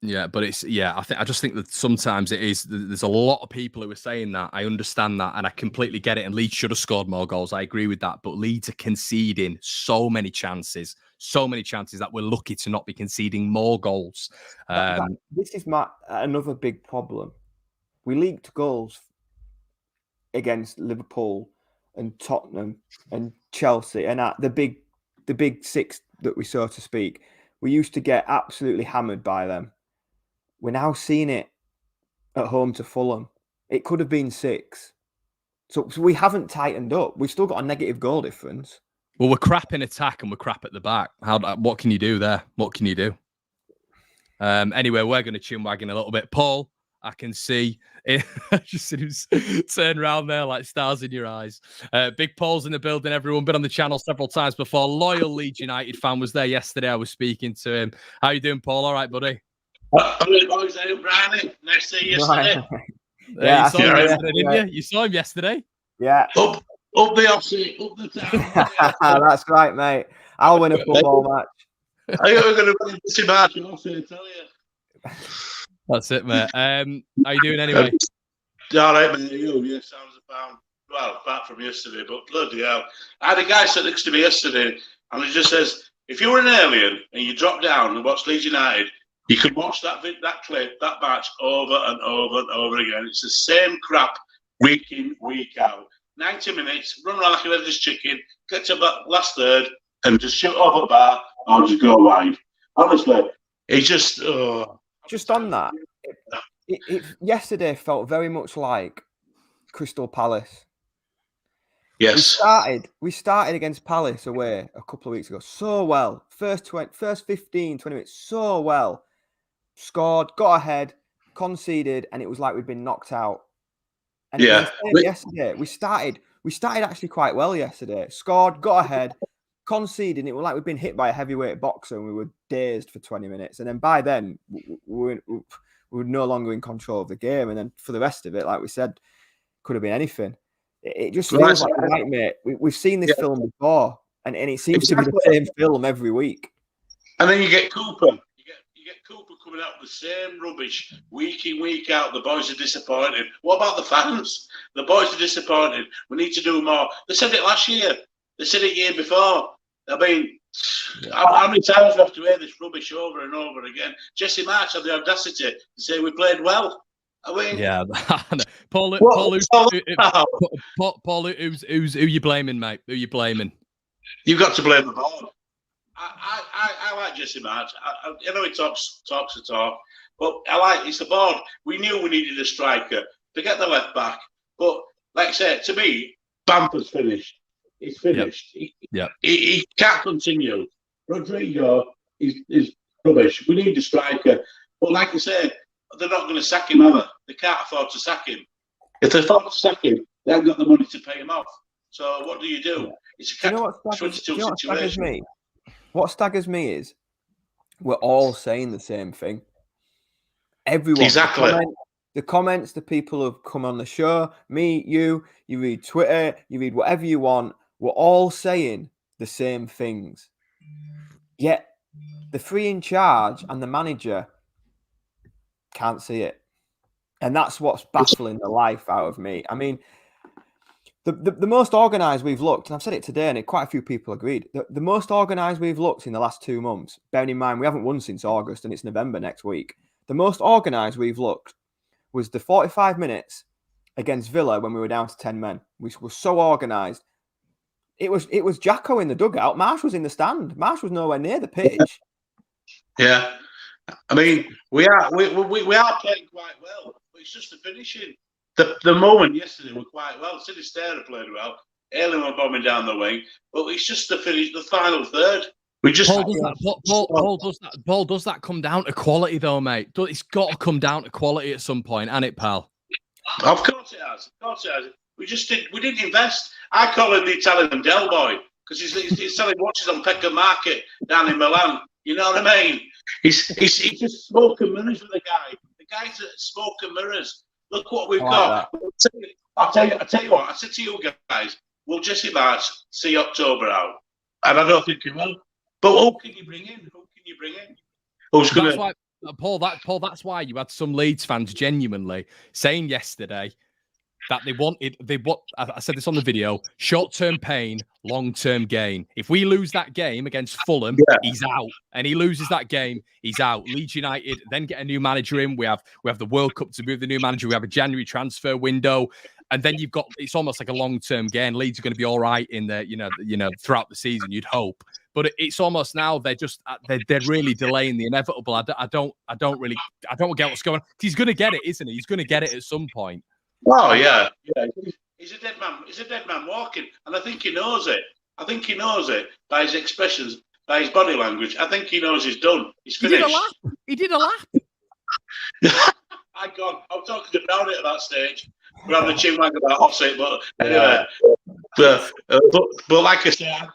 Yeah, but I just think that sometimes there's a lot of people who are saying that. I understand that, and I completely get it. And Leeds should have scored more goals. I agree with that. But Leeds are conceding so many chances that we're lucky to not be conceding more goals. This is another big problem. We leaked goals against Liverpool and Tottenham and Chelsea, and the big six that we, so to speak, we used to get absolutely hammered by them. We're now seeing it at home to Fulham. It could have been 6. So we haven't tightened up. We've still got a negative goal difference. Well, we're crap in attack and we're crap at the back. What can you do there? What can you do? Anyway, we're going to chin wagon a little bit. Paul, I can see it. Just turn around there like stars in your eyes. Big Paul's in the building, everyone. Been on the channel several times before. Loyal Leeds United fan, was there yesterday. I was speaking to him. How you doing, Paul? All right, buddy? I'm good, boys. How Brownie? Nice to see you yesterday. Yeah, you saw him yesterday, didn't you? You saw him yesterday? Yeah. Up the offset, up the town. That's right, mate. I'll win a football match. I think we're going to win a busy match, I tell you. That's it, mate. How you doing anyway? All right, mate. You? Yeah, sounds about well, apart from yesterday, but bloody hell. I had a guy sat next to me yesterday, and he just says, if you were an alien and you drop down and watch Leeds United, you could watch that clip, that match over and over and over again. It's the same crap week in, week out. 90 minutes, run around like a headless chicken, get to the last third, and just shoot off a bar or just go wide. Honestly, it's just... Just on that, it yesterday felt very much like Crystal Palace. Yes. We started against Palace away a couple of weeks ago so well. First 15, 20 minutes, so well. Scored, got ahead, conceded, and it was like we'd been knocked out. And yesterday, we started actually quite well yesterday. Scored, got ahead, conceded, and it was like we'd been hit by a heavyweight boxer and we were dazed for 20 minutes. And then by then, we were no longer in control of the game. And then for the rest of it, like we said, could have been anything. It just feels like a nightmare. We've seen this film before, and it seems to be the same film every week. And then you get Cooper. You get Cooper coming out with the same rubbish week in, week out. The boys are disappointed. What about the fans? The boys are disappointed. We need to do more. They said it last year. They said it year before. I mean, how many times do we have to hear this rubbish over and over again? Jesse March had the audacity to say we played well. I mean, yeah, Paul, who you blaming, mate? Who you blaming? You've got to blame the board. I like Jesse March. I know he talks the talk, but it's the board. We knew we needed a striker to get the left back, but like I said, to me, Bamford's finished. He's finished. Yep. He can't continue. Rodrigo is rubbish. We need a striker, but like I said, they're not going to sack him ever. They can't afford to sack him. If they afford to sack him, they haven't got the money to pay him off. So what do you do? It's a catch-22 situation. What staggers me is we're all saying the same thing. Everyone. Exactly. The comments, the people who've come on the show, me, you read Twitter, you read whatever you want. We're all saying the same things. Yet the three in charge and the manager can't see it. And that's what's baffling the life out of me. I mean, the most organised we've looked, and I've said it today, and quite a few people agreed, the most organised we've looked in the last 2 months, bearing in mind we haven't won since August and it's November next week, the most organised we've looked was the 45 minutes against Villa when we were down to 10 men. We were so organised. It was Jacko in the dugout. Marsh was in the stand. Marsh was nowhere near the pitch. Yeah. I mean, we are playing quite well, but it's just the finishing. The moment yesterday were quite well. Sinisterra played well. Ailing were bombing down the wing, but it's just the finish, the final third. We just Paul, does that come down to quality though, mate? It's got to come down to quality at some point, ain't it, pal? Of course it has. We didn't invest. I call him the Italian Del Boy because he's selling watches on Peckham Market down in Milan. You know what I mean? He's just smoke and mirrors with the guy. The guy's at smoke and mirrors. Look what we've got. I'll tell you what. I said to you guys, will Jesse March see October out? And I don't think he will. But who can you bring in? Who's going to... Paul, that's why you had some Leeds fans genuinely saying yesterday that I said this on the video, short-term pain, long-term gain. If we lose that game against Fulham, he's out. And he loses that game, he's out. Leeds United then get a new manager in. We have the World Cup to move the new manager. We have a January transfer window. And then it's almost like a long-term gain. Leeds are going to be all right in the, throughout the season, you'd hope. But it's almost now they're really delaying the inevitable. I don't get what's going on. He's going to get it, isn't he? He's going to get it at some point. Oh yeah. He's a dead man. He's a dead man walking, and I think he knows it. By his expressions, by his body language. I think he knows he's done. He's finished. He did a lap. I'm talking to Brownie at that stage. We're having a chin wag about offset, but anyway. But like I said,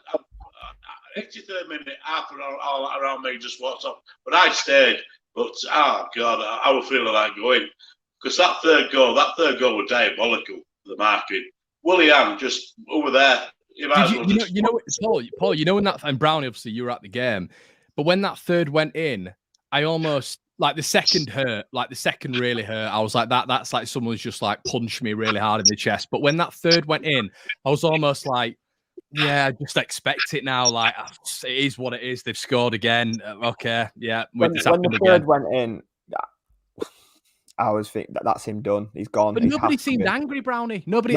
83rd minute, half around me just walked off. But I stayed. But oh God, I was feeling like going. Because that third goal was diabolical, the marking. Willian just over there. Paul, you know when that, and Brownie, obviously you were at the game, but when that third went in, I almost Like the second hurt, like the second really hurt. I was like, that's like someone's just like punched me really hard in the chest. But when that third went in, I was almost like, yeah, I just expect it now. Like, it is what it is. They've scored again. Okay, yeah. When the third went in, I was thinking that's him done. He's gone. But nobody seemed angry, Brownie. Nobody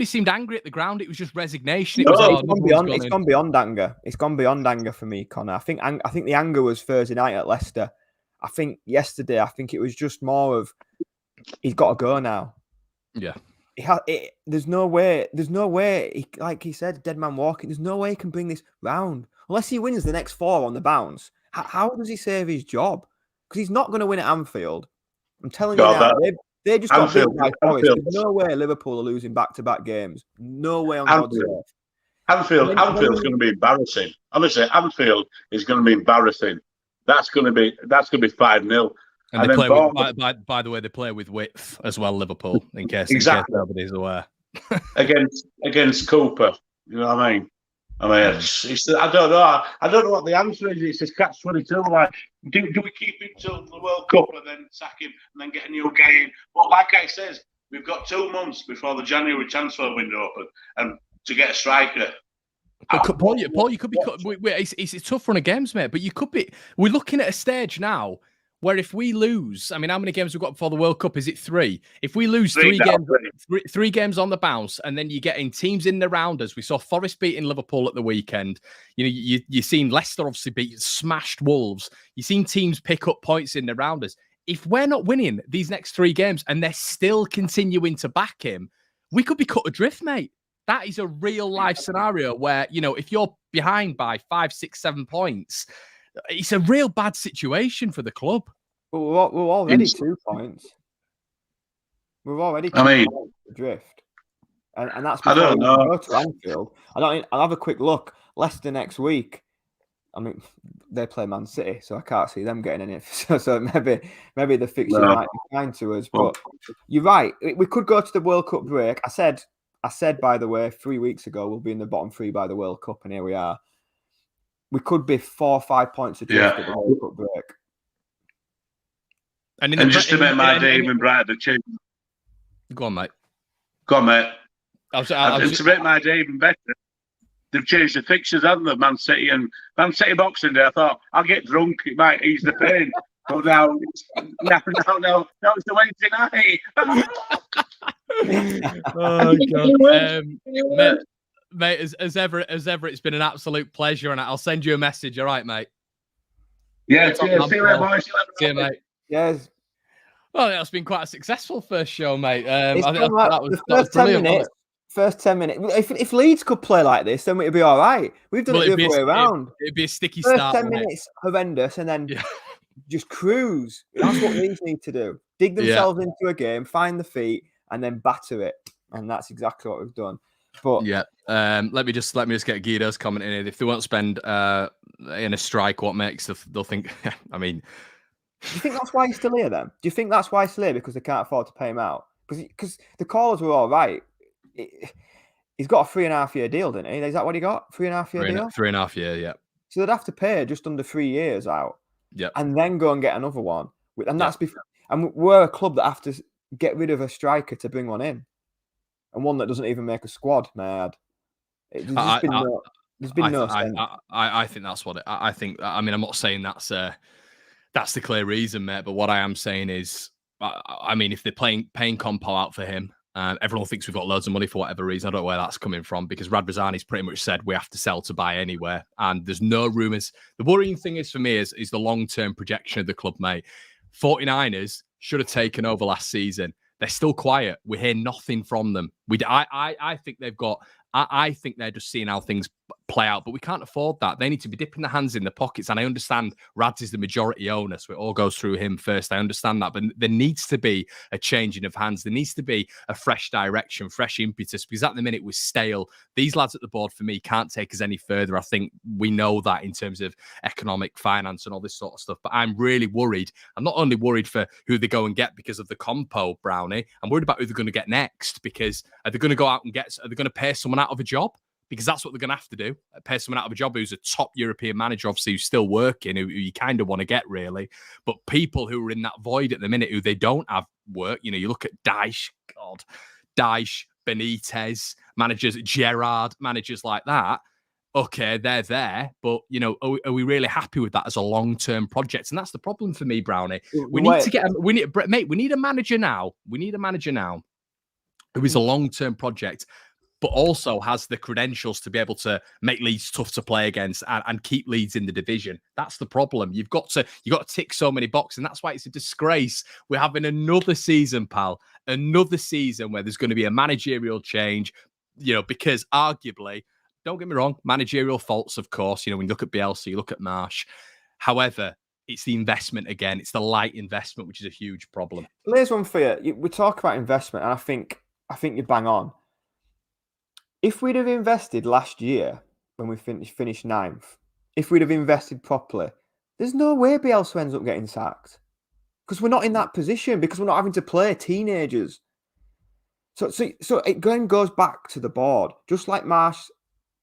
seemed angry at the ground. It was just resignation. It's gone beyond anger. It's gone beyond anger for me, Connor. I think the anger was Thursday night at Leicester. I think yesterday, it was just more of he's got to go now. Yeah. There's no way. Like he said, dead man walking. There's no way he can bring this round unless he wins the next 4 on the bounce. How does he save his job? Because he's not going to win at Anfield. I'm telling you now, they just got beat by Forest. There's no way Liverpool are losing back-to-back games. No way on God's earth. Anfield's going to be embarrassing. Honestly, Anfield is going to be embarrassing. That's going to be 5-0. And they play by the way, they play with width as well, Liverpool, in case nobody's aware. against Cooper, you know what I mean? I don't know. I don't know what the answer is. It's just catch-22. Like, do we keep him till the World Cup and then sack him and then get a new guy in? But like I says, we've got 2 months before the January transfer window open, and to get a striker. But Paul, you could be. It's a tough run of games, mate. But you could be. We're looking at a stage now where if we lose, I mean, how many games we've got before the World Cup? Is it 3? If we lose 3 games, 3 games on the bounce, and then you're getting teams in the rounders. We saw Forest beating Liverpool at the weekend. You know, you've seen Leicester obviously smashed Wolves. You've seen teams pick up points in the rounders. If we're not winning these next 3 games and they're still continuing to back him, we could be cut adrift, mate. That is a real life scenario where, you know, if you're behind by 5, 6, 7 points, it's a real bad situation for the club. Well, we're already 2 points. We're already 2 points adrift. And that's before I don't know. Go to Anfield. I'll have a quick look. Leicester next week. I mean, they play Man City, so I can't see them getting in it. So maybe the fixture might be kind to us. But you're right. We could go to the World Cup break. I said, by the way, 3 weeks ago, we'll be in the bottom 3 by the World Cup, and here we are. We could be 4 or 5 points adrift at the World Cup break. And just to make my day even brighter, go on, mate. To make my day even better, they've changed the fixtures, haven't they? Man City Boxing Day. I thought I'll get drunk, it might ease the pain. But now it's the Wednesday night. Oh God, mate, as ever, it's been an absolute pleasure, and I'll send you a message. All right, mate. Yeah, cheers. See you later, boys. See you, mate. Yes. Well, that's been quite a successful first show, mate. That was 10 minutes. First 10 minutes. If Leeds could play like this, then it'd be all right. We've done it the other way around. It'd be a sticky first start. 10 minutes, horrendous, and then just cruise. That's what Leeds need to do. Dig themselves into a game, find the feet, and then batter it. And that's exactly what we've done. But let me just get Guido's comment in here. If they won't spend in a strike, what makes they'll think? I mean, do you think that's why he's still here? Then do you think that's why he's still here because they can't afford to pay him out? Because the callers were all right. He's got a 3.5-year deal, didn't he? Is that what he got? 3.5-year deal. 3.5 year, yeah. So they'd have to pay just under 3 years out, and then go and get another one. And that's before. And we're a club that have to get rid of a striker to bring one in. And one that doesn't even make a squad, mad. There's been no sense. I think that's what it. I think. I mean, I'm not saying that's the clear reason, mate. But what I am saying is, I mean, if they're paying Compo out for him, everyone thinks we've got loads of money for whatever reason. I don't know where that's coming from because Radrizzani's pretty much said we have to sell to buy anywhere, and there's no rumours. The worrying thing is for me is the long-term projection of the club, mate. 49ers should have taken over last season. They're still quiet. We hear nothing from them. I think they've got. I think they're just seeing how things play out, but we can't afford that. They need to be dipping their hands in the pockets. And I understand Rads is the majority owner, so it all goes through him first. I understand that, but there needs to be a changing of hands. There needs to be a fresh direction, fresh impetus, because at the minute we're stale. These lads at the board, for me, can't take us any further. I think we know that in terms of economic finance and all this sort of stuff. But I'm really worried. I'm not only worried for who they go and get because of the Compo, Brownie. I'm worried about who they're going to get next, because are they going to go out and are they going to pay someone out of a job? because that's what they're going to have to do. Pay someone out of a job who's a top European manager, obviously, who's still working, who you kind of want to get, really. But people who are in that void at the minute, who they don't have work, you look at Dyche, Benitez, managers, Gerrard, managers like that. Okay, they're there, but, are we really happy with that as a long-term project? And that's the problem for me, Brownie. We need a manager now. We need a manager now who is a long-term project, but also has the credentials to be able to make Leeds tough to play against and keep Leeds in the division. That's the problem. You've got to tick so many boxes, and that's why it's a disgrace. We're having another season, pal, another season where there's going to be a managerial change, because arguably, don't get me wrong, managerial faults, of course. When you look at Bielsa, you look at Marsh. However, it's the investment again. It's the light investment, which is a huge problem. Well, here's one for you. We talk about investment, and I think you bang on. If we'd have invested last year when we finished 9th, if we'd have invested properly, there's no way Bielsa ends up getting sacked, because we're not in that position, because we're not having to play teenagers. So it again goes back to the board, just like Marsh.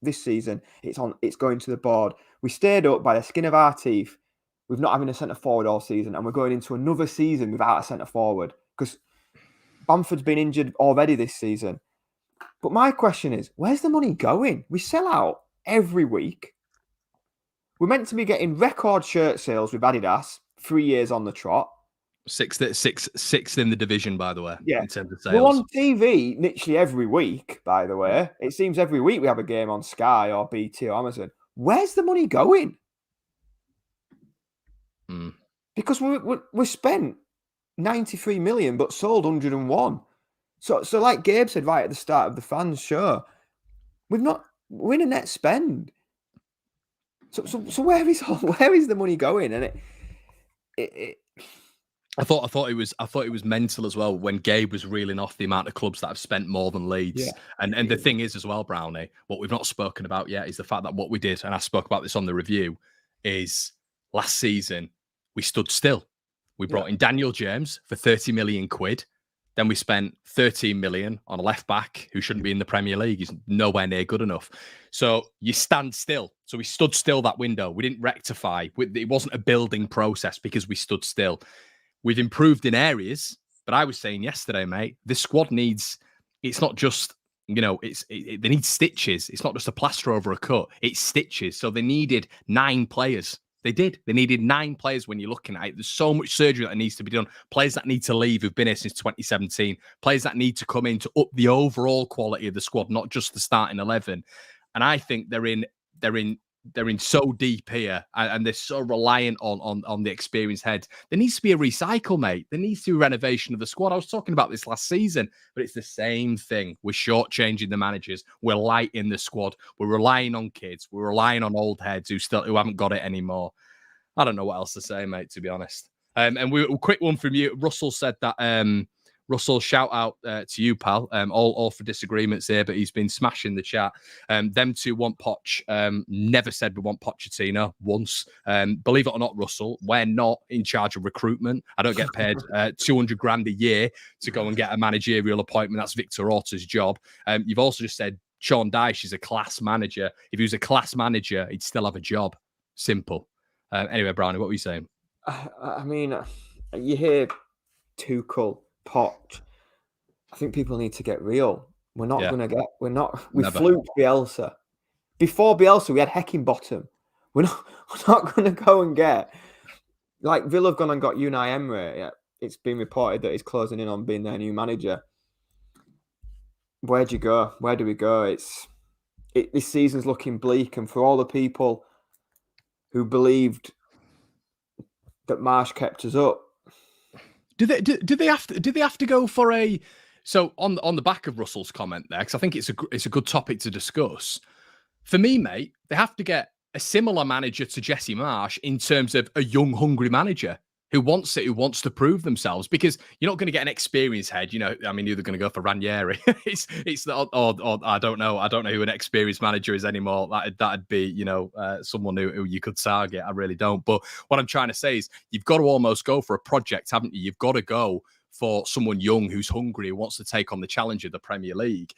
This season, it's going to the board. We stayed up by the skin of our teeth. We've not having a centre forward all season, and we're going into another season without a centre forward because Bamford's been injured already this season. But my question is, where's the money going? We sell out every week. We're meant to be getting record shirt sales with Adidas 3 years on the trot. Sixth in the division, by the way, in terms of sales. We're on TV literally every week, by the way. It seems every week we have a game on Sky or BT or Amazon. Where's the money going? Because we spent 93 million but sold 101. So like Gabe said right at the start of the fans show, we're in a net spend. So where is the money going? And I thought it was mental as well when Gabe was reeling off the amount of clubs that have spent more than Leeds. Yeah. And the thing is as well, Brownie, what we've not spoken about yet is the fact that what we did, and I spoke about this on the review, is last season we stood still. We brought in Daniel James for 30 million quid. Then we spent 13 million on a left back who shouldn't be in the Premier League. He's nowhere near good enough. So you stand still. So we stood still that window. We didn't rectify. It wasn't a building process because we stood still. We've improved in areas, but I was saying yesterday, mate, this squad needs, it's not just, they need stitches. It's not just a plaster over a cut. It's stitches. So they needed 9 players. They did. They needed 9 players when you're looking at it. There's so much surgery that needs to be done. Players that need to leave who've been here since 2017. Players that need to come in to up the overall quality of the squad, not just the starting 11. And I think they're in so deep here, and they're so reliant on the experienced heads. There needs to be a recycle, mate. There needs to be a renovation of the squad. I was talking about this last season, but it's the same thing. We're shortchanging the managers. We're light in the squad. We're relying on kids. We're relying on old heads who haven't got it anymore. I don't know what else to say, mate, to be honest. And a quick one from you. Russell said that Russell, shout out to you, pal. All for disagreements here, but he's been smashing the chat. Them two want Poch. Never said we want Pochettino once. Believe it or not, Russell, we're not in charge of recruitment. I don't get paid 200 grand a year to go and get a managerial appointment. That's Victor Orta's job. You've also just said Sean Dyche is a class manager. If he was a class manager, he'd still have a job. Simple. Anyway, Brownie, what were you saying? I mean, you hear Tuchel, Poch. I think people need to get real. We fluked Bielsa. Before Bielsa, we had Heckingbottom. We're not going to go and get, like Villa have gone and got Unai Emery. Yeah, it's been reported that he's closing in on being their new manager. Where'd you go? Where do we go? This season's looking bleak, and for all the people who believed that Marsh kept us up, Do they have to go for a? So on the back of Russell's comment there, because I think it's a good topic to discuss. For me, mate, they have to get a similar manager to Jesse Marsh in terms of a young, hungry manager who wants to prove themselves. Because you're not going to get an experienced head. You're either going to go for Ranieri. it's or I don't know. I don't know who an experienced manager is anymore. That'd be someone who you could target. I really don't. But what I'm trying to say is you've got to almost go for a project, haven't you? You've got to go for someone young who's hungry, who wants to take on the challenge of the Premier League.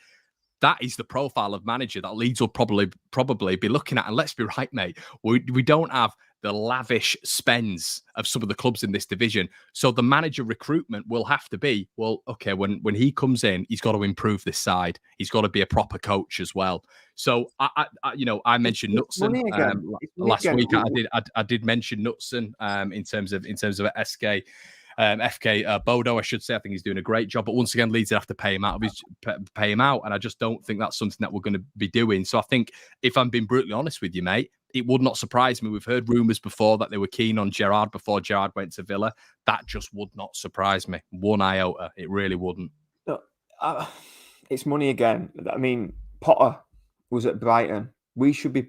that is the profile of manager that Leeds will probably be looking at. And let's be right, mate, we don't have the lavish spends of some of the clubs in this division. So the manager recruitment will have to be, well, okay, when he comes in, he's got to improve this side. He's got to be a proper coach as well. So I mentioned Knutson last week. I did mention Knutson in terms of SK. FK Bodo, I should say. I think he's doing a great job, but once again, Leeds would have to pay him out, and I just don't think that's something that we're going to be doing. So I think, if I'm being brutally honest with you, mate, it would not surprise me. We've heard rumours before that they were keen on Gerrard before Gerrard went to Villa. That just would not surprise me one iota. It really wouldn't. No, it's money again. I mean, Potter was at Brighton. We should be,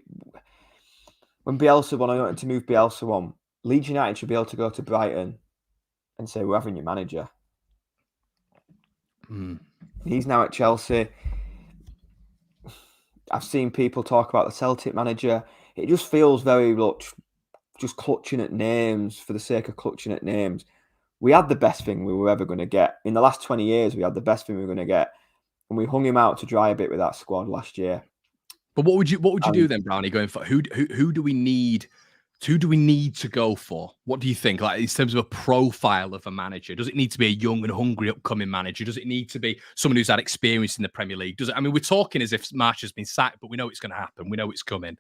when Bielsa, when I wanted to move Bielsa on, Leeds United should be able to go to Brighton and say, we're having your manager. He's now at Chelsea. I've seen people talk about the Celtic manager. It just feels very much just clutching at names for the sake of clutching at names. We had the best thing we were ever going to get. In the last 20 years, we had the best thing we were going to get. And we hung him out to dry a bit with that squad last year. But what would you do then, Brownie, going for? Who do we need? Who do we need to go for? What do you think? Like, in terms of a profile of a manager, does it need to be a young and hungry upcoming manager? Does it need to be someone who's had experience in the Premier League? Does it? I mean, we're talking as if Marsh has been sacked, but we know it's going to happen. We know it's coming.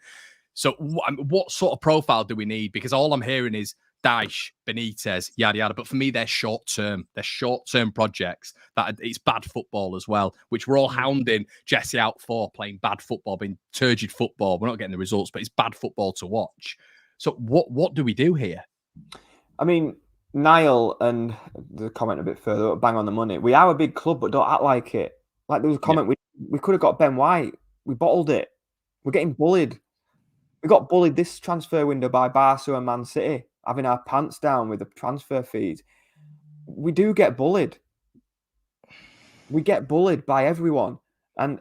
So, what sort of profile do we need? Because all I'm hearing is Dyche, Benitez, yada yada. But for me, they're short term. They're short term projects. That it's bad football as well, which we're all hounding Jesse out for, playing bad football, being turgid football. We're not getting the results, but it's bad football to watch. So what do we do here? I mean, Niall, and the comment a bit further, bang on the money. We are a big club, but don't act like it. Like, there was a comment, we could have got Ben White. We bottled it. We're getting bullied. We got bullied this transfer window by Barca and Man City, having our pants down with the transfer fees. We do get bullied. We get bullied by everyone. And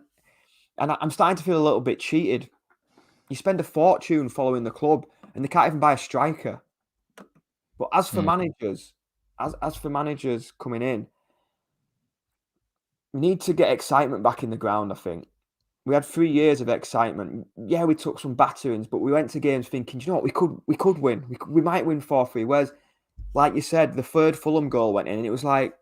I'm starting to feel a little bit cheated. You spend a fortune following the club, and they can't even buy a striker. But as for managers, as for managers coming in, we need to get excitement back in the ground, I think. We had 3 years of excitement. Yeah, we took some batterings, but we went to games thinking, do you know what, we could win. We might win 4-3. Whereas, like you said, the third Fulham goal went in, and it was like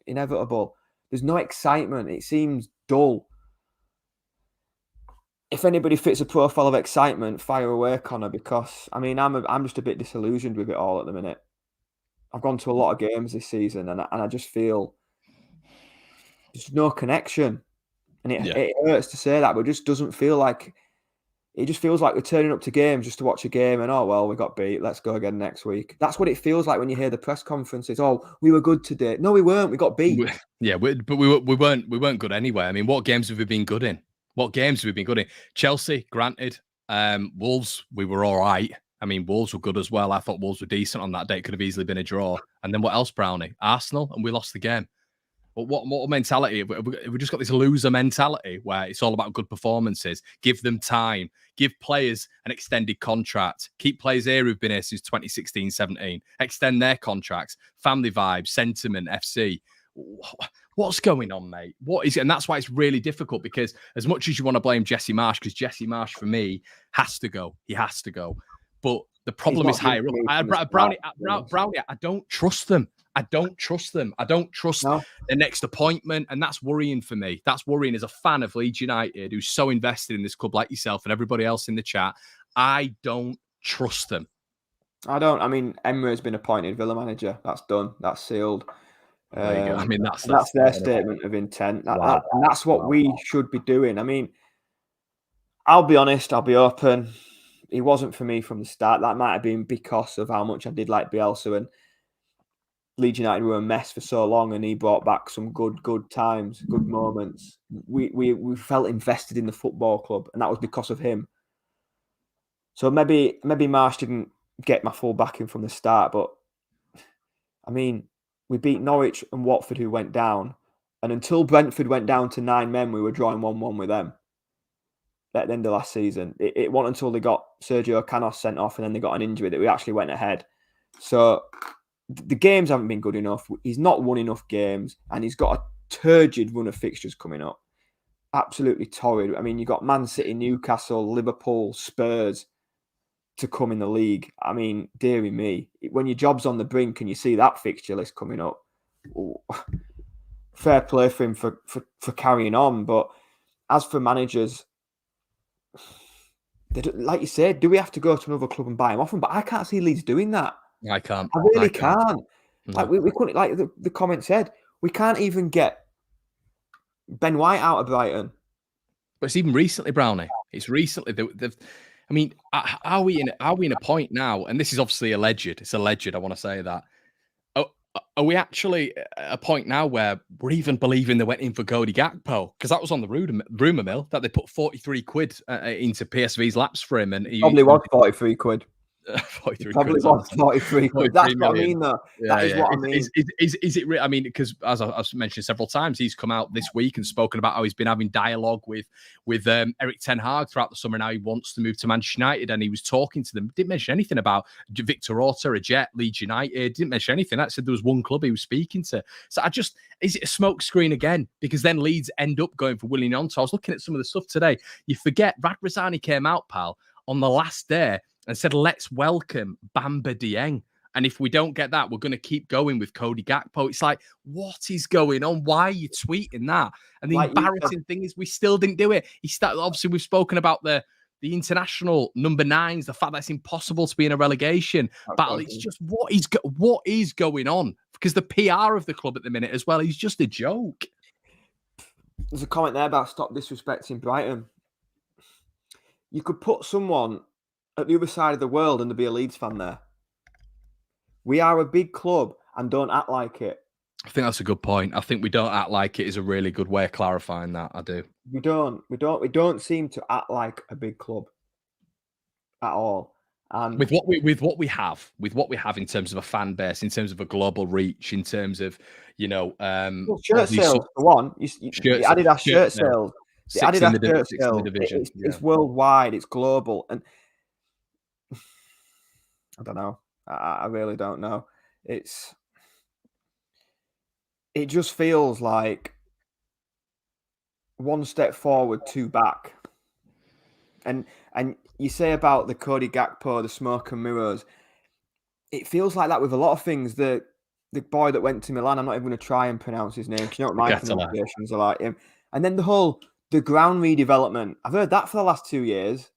inevitable. There's no excitement. It seems dull. If anybody fits a profile of excitement, fire away, Connor, because, I mean, I'm just a bit disillusioned with it all at the minute. I've gone to a lot of games this season, and I just feel there's no connection. And it hurts to say that, but it just doesn't feel like... It just feels like we're turning up to games just to watch a game and, oh, well, we got beat. Let's go again next week. That's what it feels like when you hear the press conferences. Oh, we were good today. No, we weren't. We got beat. But we weren't good anyway. I mean, what games have we been good in? What games have we been good in? Chelsea, granted. Wolves, we were all right. I mean, Wolves were good as well. I thought Wolves were decent on that day. It could have easily been a draw. And then what else, Brownie? Arsenal, and we lost the game. But what mentality? We just got this loser mentality where it's all about good performances. Give them time. Give players an extended contract. Keep players here who've been here since 2016-17. Extend their contracts. Family vibes, sentiment, FC. What's going on, mate? What is it? And that's why it's really difficult, because as much as you want to blame Jesse Marsh, because Jesse Marsh, for me, has to go. He has to go. But the problem is higher up. Brownie, I don't trust them. I don't trust them. I don't trust the next appointment. And that's worrying for me. That's worrying as a fan of Leeds United, who's so invested in this club like yourself and everybody else in the chat. I don't trust them. I don't. I mean, Emre's been appointed Villa manager. That's done. That's sealed. There you go. I mean, that's their statement of intent. And that's what we should be doing. I mean, I'll be honest. I'll be open. He wasn't for me from the start. That might have been because of how much I did like Bielsa, and Leeds United were a mess for so long, and he brought back some good times, good moments. We felt invested in the football club, and that was because of him. So maybe Marsh didn't get my full backing from the start, but I mean, we beat Norwich and Watford, who went down, and until Brentford went down to 9 men, we were drawing 1-1 with them at the end of last season. It wasn't until they got Sergio Canos sent off and then they got an injury that we actually went ahead. So the games haven't been good enough. He's not won enough games, and he's got a turgid run of fixtures coming up. absolutely torrid. I mean, you got Man City, Newcastle, Liverpool, Spurs to come in the league. I mean, dearie me, when your job's on the brink and you see that fixture list coming up, fair play for him for carrying on. But as for managers, like you said, do we have to go to another club and buy him off him? But I can't see Leeds doing that. I can't. I really can't. No. Like we couldn't. Like the comment said, we can't even get Ben White out of Brighton. But it's even recently, Brownie. It's recently. I mean, are we in a point now? And this is obviously alleged. It's alleged. I want to say that. Are we actually at a point now where we're even believing they went in for Cody Gakpo? Because that was on the rumour mill that they put 43 quid into PSV's laps for him, and he probably was 43 quid. 43 probably quid. Was 43 quid. That's what I mean, though. Yeah, that is what I mean. Is it? I mean, because as I've mentioned several times, he's come out this week and spoken about how he's been having dialogue with Eric Ten Hag throughout the summer. Now he wants to move to Manchester United, and he was talking to them. Didn't mention anything about Victor Orta, a Jet, Leeds United. Didn't mention anything. That said there was one club he was speaking to. So is it a smoke screen again? Because then Leeds end up going for Willian Onto. I was looking at some of the stuff today. You forget Radrizzani came out, pal, on the last day and said, let's welcome Bamba Dieng. And if we don't get that, we're going to keep going with Cody Gakpo. It's like, what is going on? Why are you tweeting that? And the embarrassing thing is we still didn't do it. Obviously, we've spoken about the international number 9s, the fact that it's impossible to be in a relegation battle. It's just what is going on? Because the PR of the club at the minute as well is just a joke. There's a comment there about stop disrespecting Brighton. You could put someone at the other side of the world and there'd be a Leeds fan there. We are a big club and don't act like it. I think that's a good point. I think we don't act like it is a really good way of clarifying that. I do. We don't seem to act like a big club at all. And with what we have in terms of a fan base, in terms of a global reach, in terms of shirt sales for one. The Adidas shirt sales. The Adidas shirt sales. It's worldwide. It's global, and I don't know. I really don't know. It just feels like one step forward, two back. And you say about the Cody Gakpo, the smoke and mirrors, it feels like that with a lot of things. The boy that went to Milan, I'm not even going to try and pronounce his name because you know what my pronunciations are like him. And then the ground redevelopment. I've heard that for the last 2 years.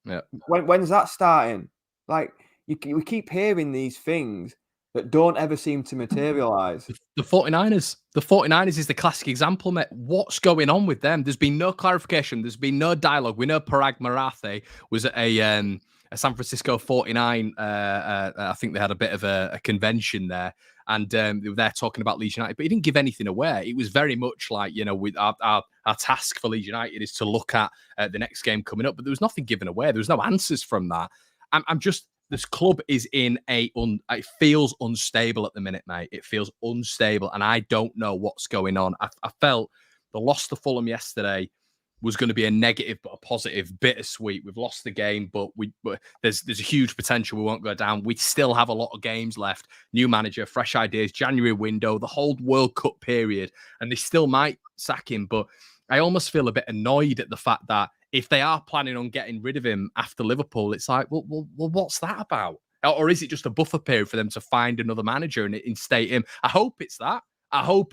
Yeah. When's that starting? Like, we keep hearing these things that don't ever seem to materialize. The 49ers. The 49ers is the classic example, mate. What's going on with them? There's been no clarification. There's been no dialogue. We know Parag Marathe was at a San Francisco 49. I think they had a bit of a convention there. And they were there talking about Leeds United, but he didn't give anything away. It was very much like, with our task for Leeds United is to look at the next game coming up, but there was nothing given away. There was no answers from that. This club is in it feels unstable at the minute, mate. It feels unstable, and I don't know what's going on. I felt the loss to Fulham yesterday was going to be a negative but a positive, bittersweet. We've lost the game, but there's a huge potential we won't go down. We still have a lot of games left. New manager, fresh ideas, January window, the whole World Cup period, and they still might sack him. But I almost feel a bit annoyed at the fact that if they are planning on getting rid of him after Liverpool, it's like, well, what's that about? Or is it just a buffer period for them to find another manager and instate him? I hope it's that. I hope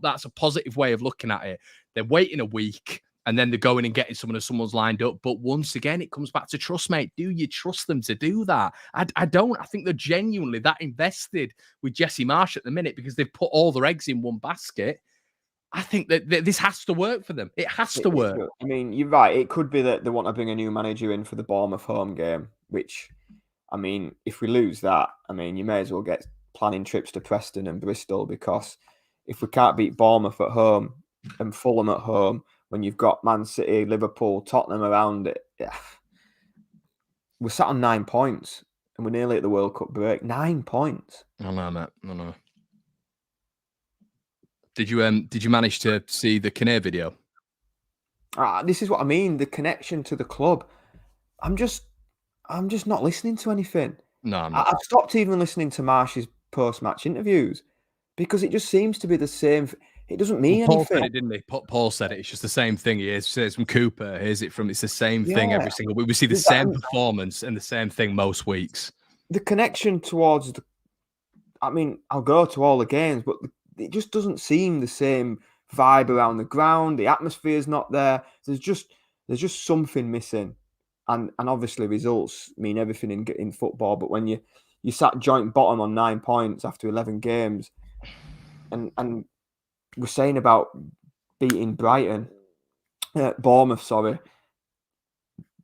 that's a positive way of looking at it. They're waiting a week and then they're going and getting someone's lined up. But once again, it comes back to trust, mate. Do you trust them to do that? I don't. I think they're genuinely that invested with Jesse Marsch at the minute because they've put all their eggs in one basket. I think that this has to work for them. It has to work. I mean, you're right. It could be that they want to bring a new manager in for the Bournemouth home game, which, I mean, if we lose that, I mean, you may as well get planning trips to Preston and Bristol, because if we can't beat Bournemouth at home and Fulham at home, when you've got Man City, Liverpool, Tottenham around it, we're sat on 9 points and we're nearly at the World Cup break. 9 points. I know, mate. I know. Did you manage to see the Kinnear video? This is what I mean. The connection to the club. I'm just not listening to anything. No, I'm not. I've stopped even listening to Marsch's post-match interviews because it just seems to be the same. it doesn't mean Paul said anything. it, didn't he? Paul said it. It's just the same thing. He says from Cooper. Here's it from. It's the same thing every single week. We see the same performance and the same thing most weeks. The connection towards I mean, I'll go to all the games, but it just doesn't seem the same vibe around the ground. The atmosphere is not there. There's just something missing, and obviously results mean everything in football. But when you sat joint bottom on 9 points after 11 games, and we're saying about beating Bournemouth, sorry,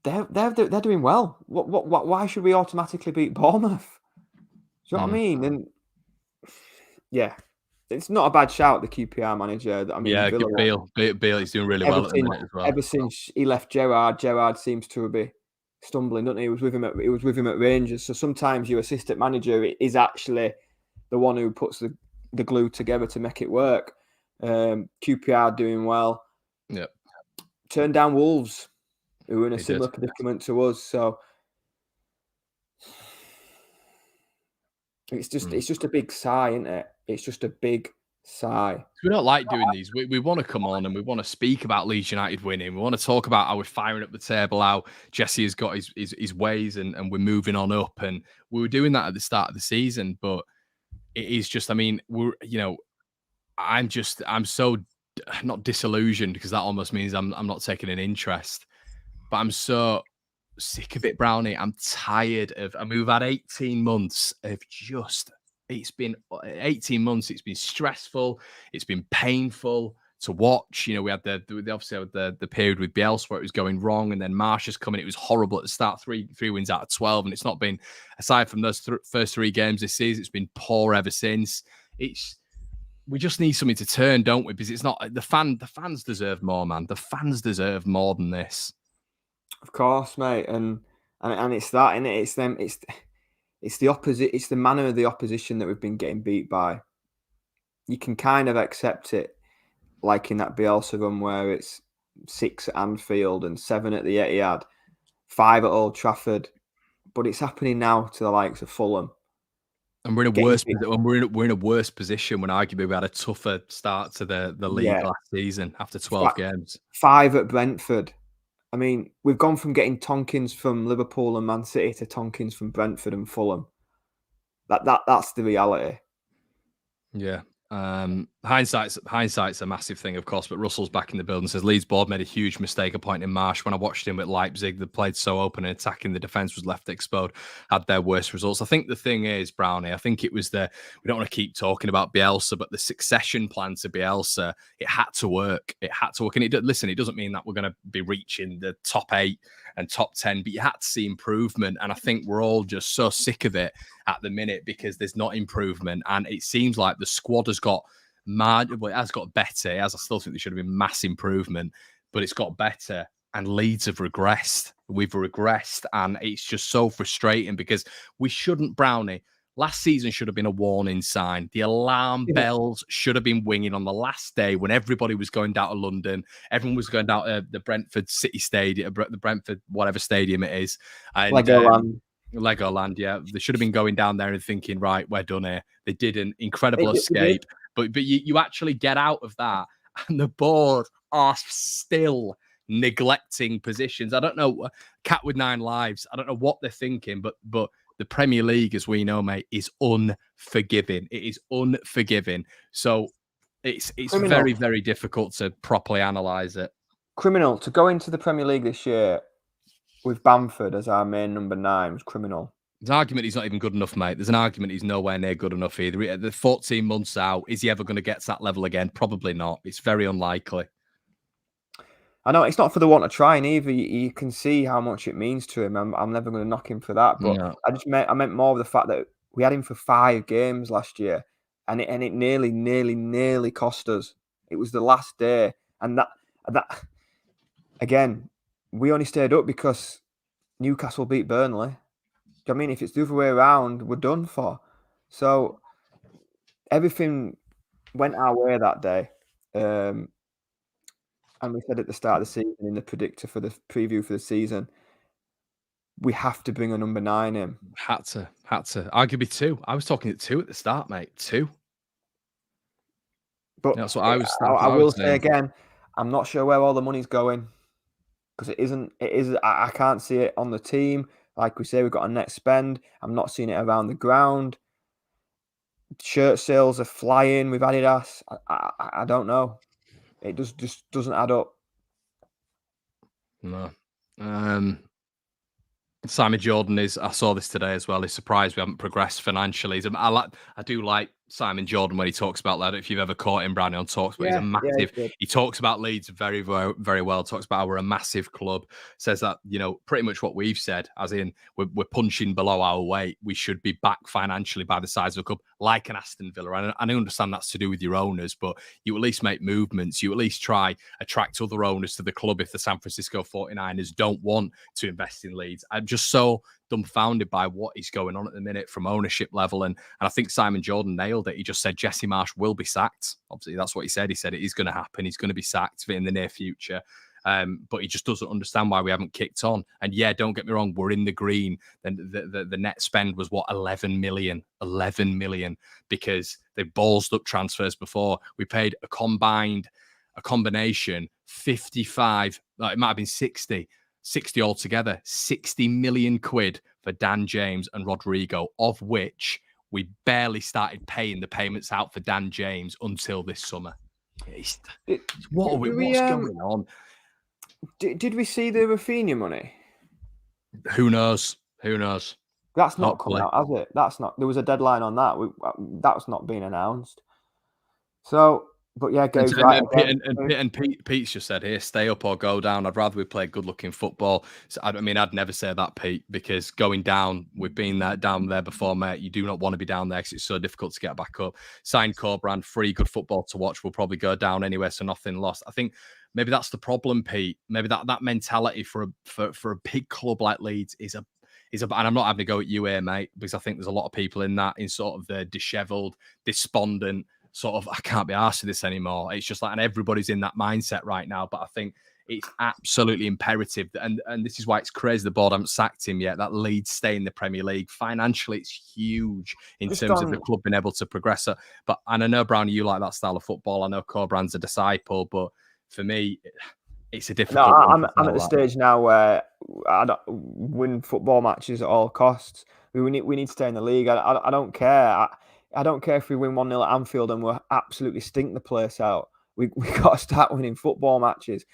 they're doing well. Why should we automatically beat Bournemouth? Do you know what I mean? And yeah, it's not a bad shout, the QPR manager. I mean, yeah, Beale, he's doing really well at the minute as well. Ever since he left Gerrard seems to be stumbling, doesn't he? He was with him at Rangers. So sometimes your assistant manager is actually the one who puts the glue together to make it work. QPR doing well. Yep. Turned down Wolves, who were in a similar predicament to us. So it's just a big sigh, isn't it? It's just a big sigh. We don't like doing these. We want to come on and we want to speak about Leeds United winning. We want to talk about how we're firing up the table, how Jesse has got his ways and we're moving on up. And we were doing that at the start of the season, but it is just, I mean, I'm so not disillusioned, because that almost means I'm not taking an interest, but I'm so sick of it, Brownie. I'm tired of, I mean, we've had 18 months of it's been 18 months. It's been stressful. It's been painful to watch. You know, we had obviously had the period with Bielsa where it was going wrong, and then Marsh's coming. It was horrible at the start. Three wins out of 12, and it's not been, aside from those first 3 games this season, it's been poor ever since. We just need something to turn, don't we? Because it's not the fans deserve more, man. The fans deserve more than this. Of course, mate, and it's that, and it's them. It's the opposite. It's the manner of the opposition that we've been getting beat by. You can kind of accept it, like in that Bielsa run where it's 6 at Anfield and 7 at the Etihad, 5 at Old Trafford, but it's happening now to the likes of Fulham. And we're in a worse position when arguably we had a tougher start to the league last season after 12 games. 5 at Brentford. I mean, we've gone from getting Tonkins from Liverpool and Man City to Tonkins from Brentford and Fulham. That's the reality. Yeah. Hindsight's a massive thing, of course, but Russell's back in the building. Says Leeds board made a huge mistake appointing Marsh. When I watched him at Leipzig, they played so open and attacking, the defence was left exposed, had their worst results. I think the thing is, Brownie, I think it was we don't want to keep talking about Bielsa, but the succession plan to Bielsa, it had to work. It had to work. And it doesn't mean that we're going to be reaching the top 8 and top 10, but you had to see improvement. And I think we're all just so sick of it at the minute because there's not improvement. And it seems like the squad has got mad. Well, it has got better. I still think there should have been mass improvement, but it's got better. And Leeds have regressed. We've regressed. And it's just so frustrating because we shouldn't, Brownie. Last season should have been a warning sign. The alarm bells should have been ringing on the last day when everybody was going down to London. Everyone was going down to the Brentford City Stadium, the Brentford, whatever stadium it is. And, Legoland, yeah. They should have been going down there and thinking, right, we're done here. They did an incredible escape. But you actually get out of that and the board are still neglecting positions. I don't know, cat with 9 lives. I don't know what they're thinking, but the Premier League, as we know, mate, is unforgiving. It is unforgiving. So it's very, very difficult to properly analyse it. Criminal. To go into the Premier League this year with Bamford as our main number 9 was criminal. There's an argument he's not even good enough, mate. There's an argument he's nowhere near good enough either. The 14 months out, is he ever going to get to that level again? Probably not. It's very unlikely. I know it's not for the want of trying either. You can see how much it means to him. I'm never going to knock him for that. But no. I meant more of the fact that we had him for 5 games last year, and it nearly cost us. It was the last day, and that again, we only stayed up because Newcastle beat Burnley. I mean, if it's the other way around, we're done for. So everything went our way that day. And we said at the start of the season in the predictor for the preview for the season, we have to bring a number 9 in. Had to. Arguably 2. I was talking at 2 at the start, mate. 2. But That's what I was. I will say again, I'm not sure where all the money's going because it isn't. It is. I can't see it on the team. Like we say, we've got a net spend. I'm not seeing it around the ground. Shirt sales are flying with Adidas. I don't know. It just doesn't add up. No. Simon Jordan is. I saw this today as well. He's surprised we haven't progressed financially. I do like Simon Jordan when he talks about that. I don't know if you've ever caught him, Brownie, on talks, but he's a massive. He talks about Leeds very, very, very well. Talks about how we're a massive club. Says that pretty much what we've said, as in we're punching below our weight. We should be back financially by the size of the club, like an Aston Villa. And I understand that's to do with your owners, but you at least make movements. You at least try attract other owners to the club if the San Francisco 49ers don't want to invest in Leeds. I'm just so dumbfounded by what is going on at the minute from ownership level. And I think Simon Jordan nailed it. He just said Jesse Marsch will be sacked. Obviously, that's what he said. He said it is going to happen. He's going to be sacked in the near future. But he just doesn't understand why we haven't kicked on. And yeah, don't get me wrong, we're in the green. Then the net spend was what, 11 million, because they ballsed up transfers before. We paid a combination 55, it might have been 60 altogether, 60 million quid for Dan James and Rodrigo, of which we barely started paying the payments out for Dan James until this summer. What's going on? Did we see the Rafinha money? Who knows? That's not coming out, has it? That's not. There was a deadline on that. That's not been announced. So, but yeah, Gabe's right. And Pete's just said here, stay up or go down. I'd rather we play good-looking football. So, I mean, I'd never say that, Pete, because going down, we've been down there before, mate. You do not want to be down there because it's so difficult to get back up. Signed Corbrand, free, good football to watch. We'll probably go down anyway, so nothing lost. I think maybe that's the problem, Pete. Maybe that mentality for a big club like Leeds is a. And I'm not having to go at you here, mate, because I think there's a lot of people in sort of the dishevelled, despondent, sort of, I can't be arsed with this anymore. It's just like, and everybody's in that mindset right now. But I think it's absolutely imperative, and this is why it's crazy the board haven't sacked him yet, that Leeds stay in the Premier League. Financially, it's huge in terms of the club being able to progress. But, and I know, Brownie, you like that style of football. I know Corbrand's a disciple, but for me, it's a difficult. No, I'm at the stage now where I don't win football matches at all costs. We need to stay in the league. I don't care. I don't care if we win 1-0 at Anfield and we absolutely stink the place out. We got to start winning football matches.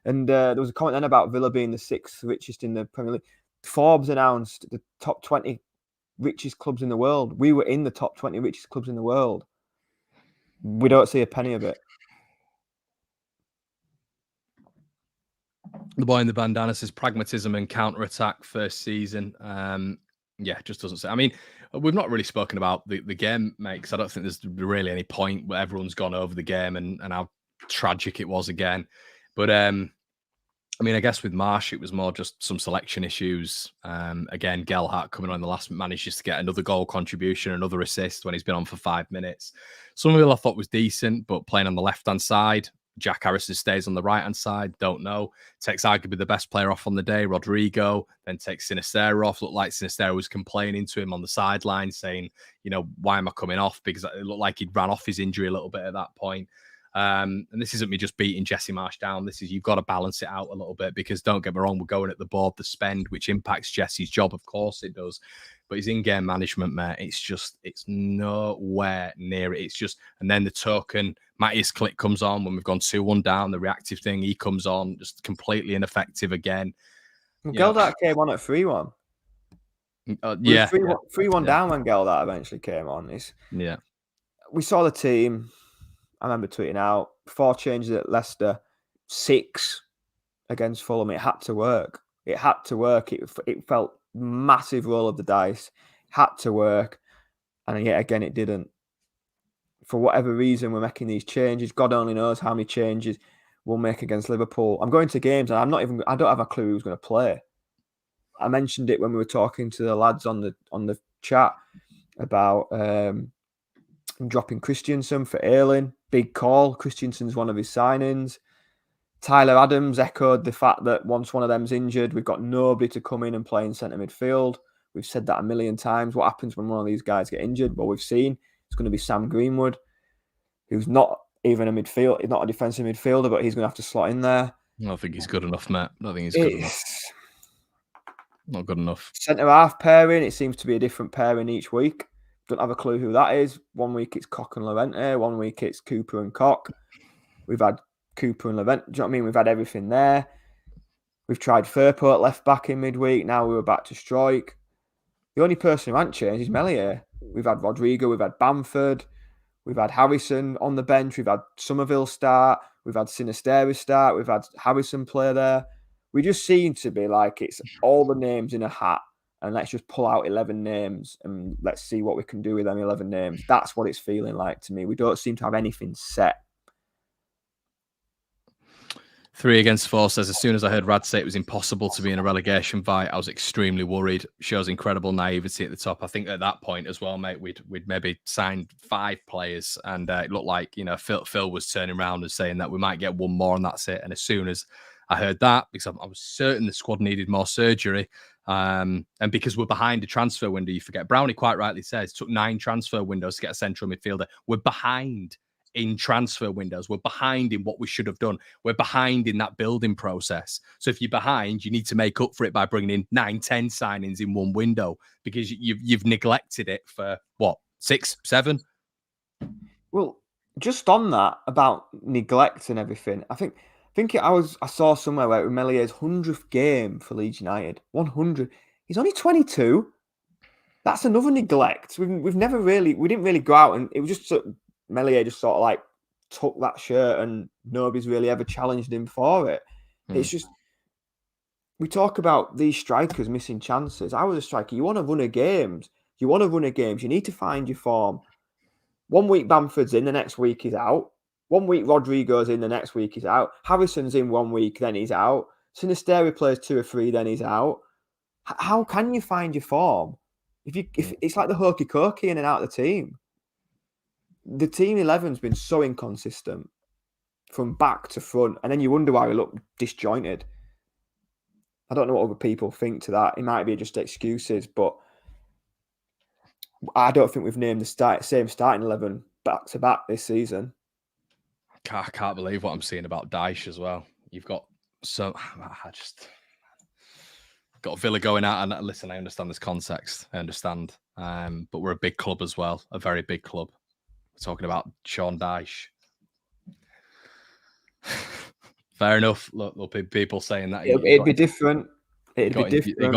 And there was a comment then about Villa being the 6th richest in the Premier League. Forbes announced the top 20 richest clubs in the world. We were in the top 20 richest clubs in the world. We don't see a penny of it. The boy in the bandana says pragmatism and counter-attack first season. Yeah, just doesn't say. I mean, we've not really spoken about the game, mate, because I don't think there's really any point where everyone's gone over the game and how tragic it was again. But, I mean, I guess with Marsch, it was more just some selection issues. Again, Gelhardt coming on the last manages to get another goal contribution, another assist when he's been on for 5 minutes. Some of it I thought was decent, but playing on the left-hand side. Jack Harrison stays on the right-hand side, don't know. Takes arguably the best player off on the day, Rodrigo, then takes Sinistero off. Looked like Sinistero was complaining to him on the sideline, saying, why am I coming off? Because it looked like he'd ran off his injury a little bit at that point. And this isn't me just beating Jesse Marsch down. This is, you've got to balance it out a little bit, because don't get me wrong, we're going at the board, the spend, which impacts Jesse's job. Of course it does. But his in-game management, mate, it's nowhere near it. It's just, and then the token, Matthias Klick comes on when we've gone 2-1 down, the reactive thing, he comes on, just completely ineffective again. Gelhardt came on at 3-1. Yeah. 3-1 down when Gelhardt eventually came on. We saw the team. I remember tweeting out 4 changes at Leicester, 6 against Fulham. It had to work. It felt massive roll of the dice. Had to work. And yet again, it didn't. For whatever reason, we're making these changes. God only knows how many changes we'll make against Liverpool. I'm going to games and I don't have a clue who's going to play. I mentioned it when we were talking to the lads on the chat about dropping Christensen for Ayling. Big call. Christensen's one of his signings. Tyler Adams echoed the fact that once one of them's injured, we've got nobody to come in and play in centre midfield. We've said that a million times. What happens when one of these guys get injured? Well, we've seen it's going to be Sam Greenwood, who's not even a midfield. He's not a defensive midfielder, but he's going to have to slot in there. I don't think he's good enough, Matt. I don't think he's good enough. Not good enough. Centre half pairing, it seems to be a different pairing each week. Don't have a clue who that is. One week it's Cock and Llorente. One week it's Cooper and Cock. We've had Cooper and Llorente. Do you know what I mean? We've had everything there. We've tried Firpo at left back in midweek. Now we were back to strike. The only person who hasn't changed is Melier. We've had Rodrigo. We've had Bamford. We've had Harrison on the bench. We've had Somerville start. We've had Sinisteri start. We've had Harrison play there. We just seem to be like it's all the names in a hat, and let's just pull out 11 names and let's see what we can do with them 11 names. That's what it's feeling like to me. We don't seem to have anything set. 3 Against 4 says, as soon as I heard Rad say it was impossible to be in a relegation fight, I was extremely worried. Shows incredible naivety at the top. I think at that point as well, mate, we'd maybe signed 5 players, and it looked like, you know, Phil was turning around and saying that we might get one more and that's it. And as soon as I heard that, because I was certain the squad needed more surgery, and because we're behind the transfer window, you forget. Brownie quite rightly says, it took 9 transfer windows to get a central midfielder. We're behind in transfer windows. We're behind in what we should have done. We're behind in that building process. So if you're behind, you need to make up for it by bringing in 9, 10 signings in one window, because you've neglected it for what, 6, 7? Well, just on that about neglect and everything, I saw somewhere where it was Melier's 100th game for Leeds United. 100. He's only 22. That's another neglect. We didn't really go out, and it was just Melier just sort of like took that shirt and nobody's really ever challenged him for it. It's just, we talk about these strikers missing chances. I was a striker. You want to run a games. You need to find your form. 1 week Bamford's in, the next week he's out. 1 week Rodrigo's in, the next week he's out. Harrison's in 1 week, then he's out. Sinisteri plays 2 or 3, then he's out. How can you find your form? If it's like the hokey cokey in and out of the team. The team 11's been so inconsistent from back to front, and then you wonder why we look disjointed. I don't know what other people think to that. It might be just excuses, but I don't think we've named the same starting 11 back to back this season. I can't believe what I'm seeing about Dyche as well. You've got got Villa going out, and listen, I understand this context. I understand, but we're a big club as well, a very big club. We're talking about Sean Dyche. Fair enough. Look, there'll be people saying that it'd be different. He got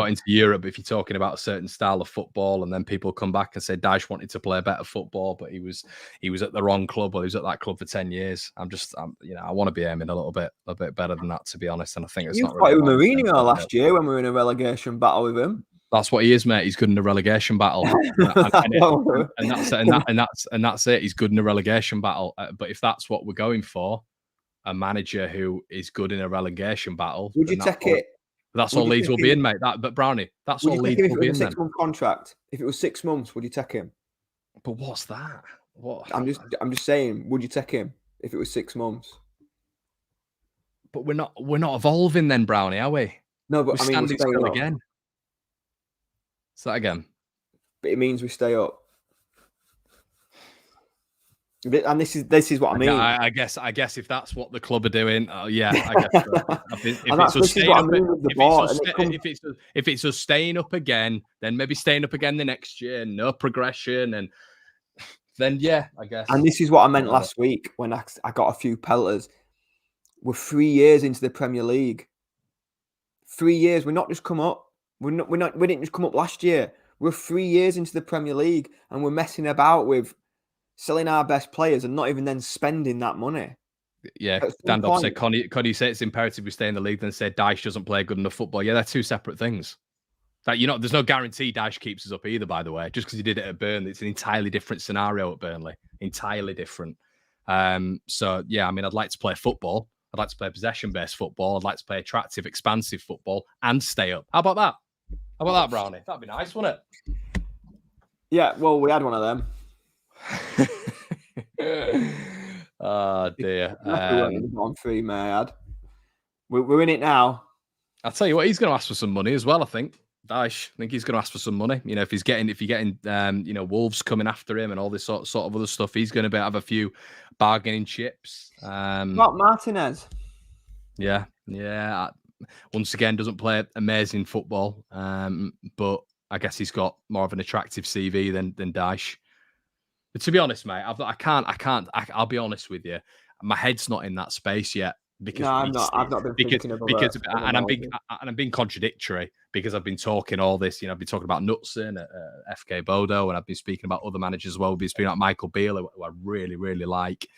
into Europe. If you're talking about a certain style of football, and then people come back and say Dyche wanted to play better football, but he was at the wrong club, or he was at that club for 10 years. I want to be aiming a bit better than that, to be honest. And I think it's not. You fought with Mourinho last year when we were in a relegation battle with him. That's what he is, mate. He's good in a relegation battle, and that's it. He's good in a relegation battle. But if that's what we're going for, a manager who is good in a relegation battle, would you take it? That's all Leeds will be in, mate. But Brownie, that's all Leeds will be in. If it was a 6-month contract, if it was 6 months, would you take him? But what's that? What? I'm just saying, would you take him if it was 6 months? But we're not evolving then, Brownie, are we? No, but we're standing still again. Say that again. But it means we stay up. And this is what I mean. I guess if that's what the club are doing, yeah, I guess. If it's us staying up again, then maybe staying up again the next year, no progression, and then yeah, I guess. And this is what I meant last week when I got a few pelters. We're 3 years into the Premier League. 3 years. We're not just come up. We didn't just come up last year. We're 3 years into the Premier League, and we're messing about with selling our best players and not even then spending that money. Yeah, stand up, say, Connie say it's imperative we stay in the league, then say Dyche doesn't play good enough football. Yeah, they're two separate things. That there's no guarantee Dyche keeps us up either, by the way. Just because he did it at Burnley, it's an entirely different scenario at Burnley. Entirely different. So yeah, I mean, I'd like to play football. I'd like to play possession-based football. I'd like to play attractive, expansive football and stay up. How about that? How about that, Brownie? That'd be nice, wouldn't it? Yeah, well, we had one of them. Oh dear. On 3, may I add. We're in it now. I'll tell you what, he's going to ask for some money as well, I think. Daesh. I think he's going to ask for some money. You know, if you're getting, Wolves coming after him and all this sort of other stuff, he's going to have a few bargaining chips. Not Martinez. Yeah. Once again, doesn't play amazing football, but I guess he's got more of an attractive CV than Daesh. But to be honest, mate, I'll be honest with you. My head's not in that space yet. Because no, I'm not. I've not been thinking of I'm being contradictory because I've been talking all this. You know, I've been talking about Knutson at FK Bodo, and I've been speaking about other managers as well. We've been speaking about Michael Beale, who I really, really like.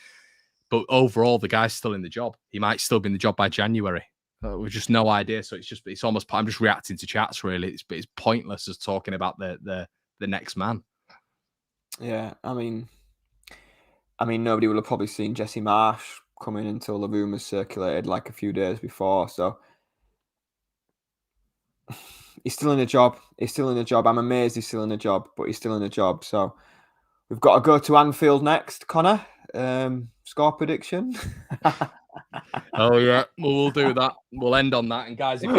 But overall, the guy's still in the job. He might still be in the job by January. We've just no idea. So it's almost. I'm just reacting to chats. Really, it's pointless as talking about the next man. Yeah, I mean, nobody will have probably seen Jesse Marsh come in until the rumours circulated like a few days before. So he's still in a job. I'm amazed he's still in a job, but he's still in a job. So we've got to go to Anfield next, Connor. Score prediction. Oh yeah, we'll do that. We'll end on that. And guys, if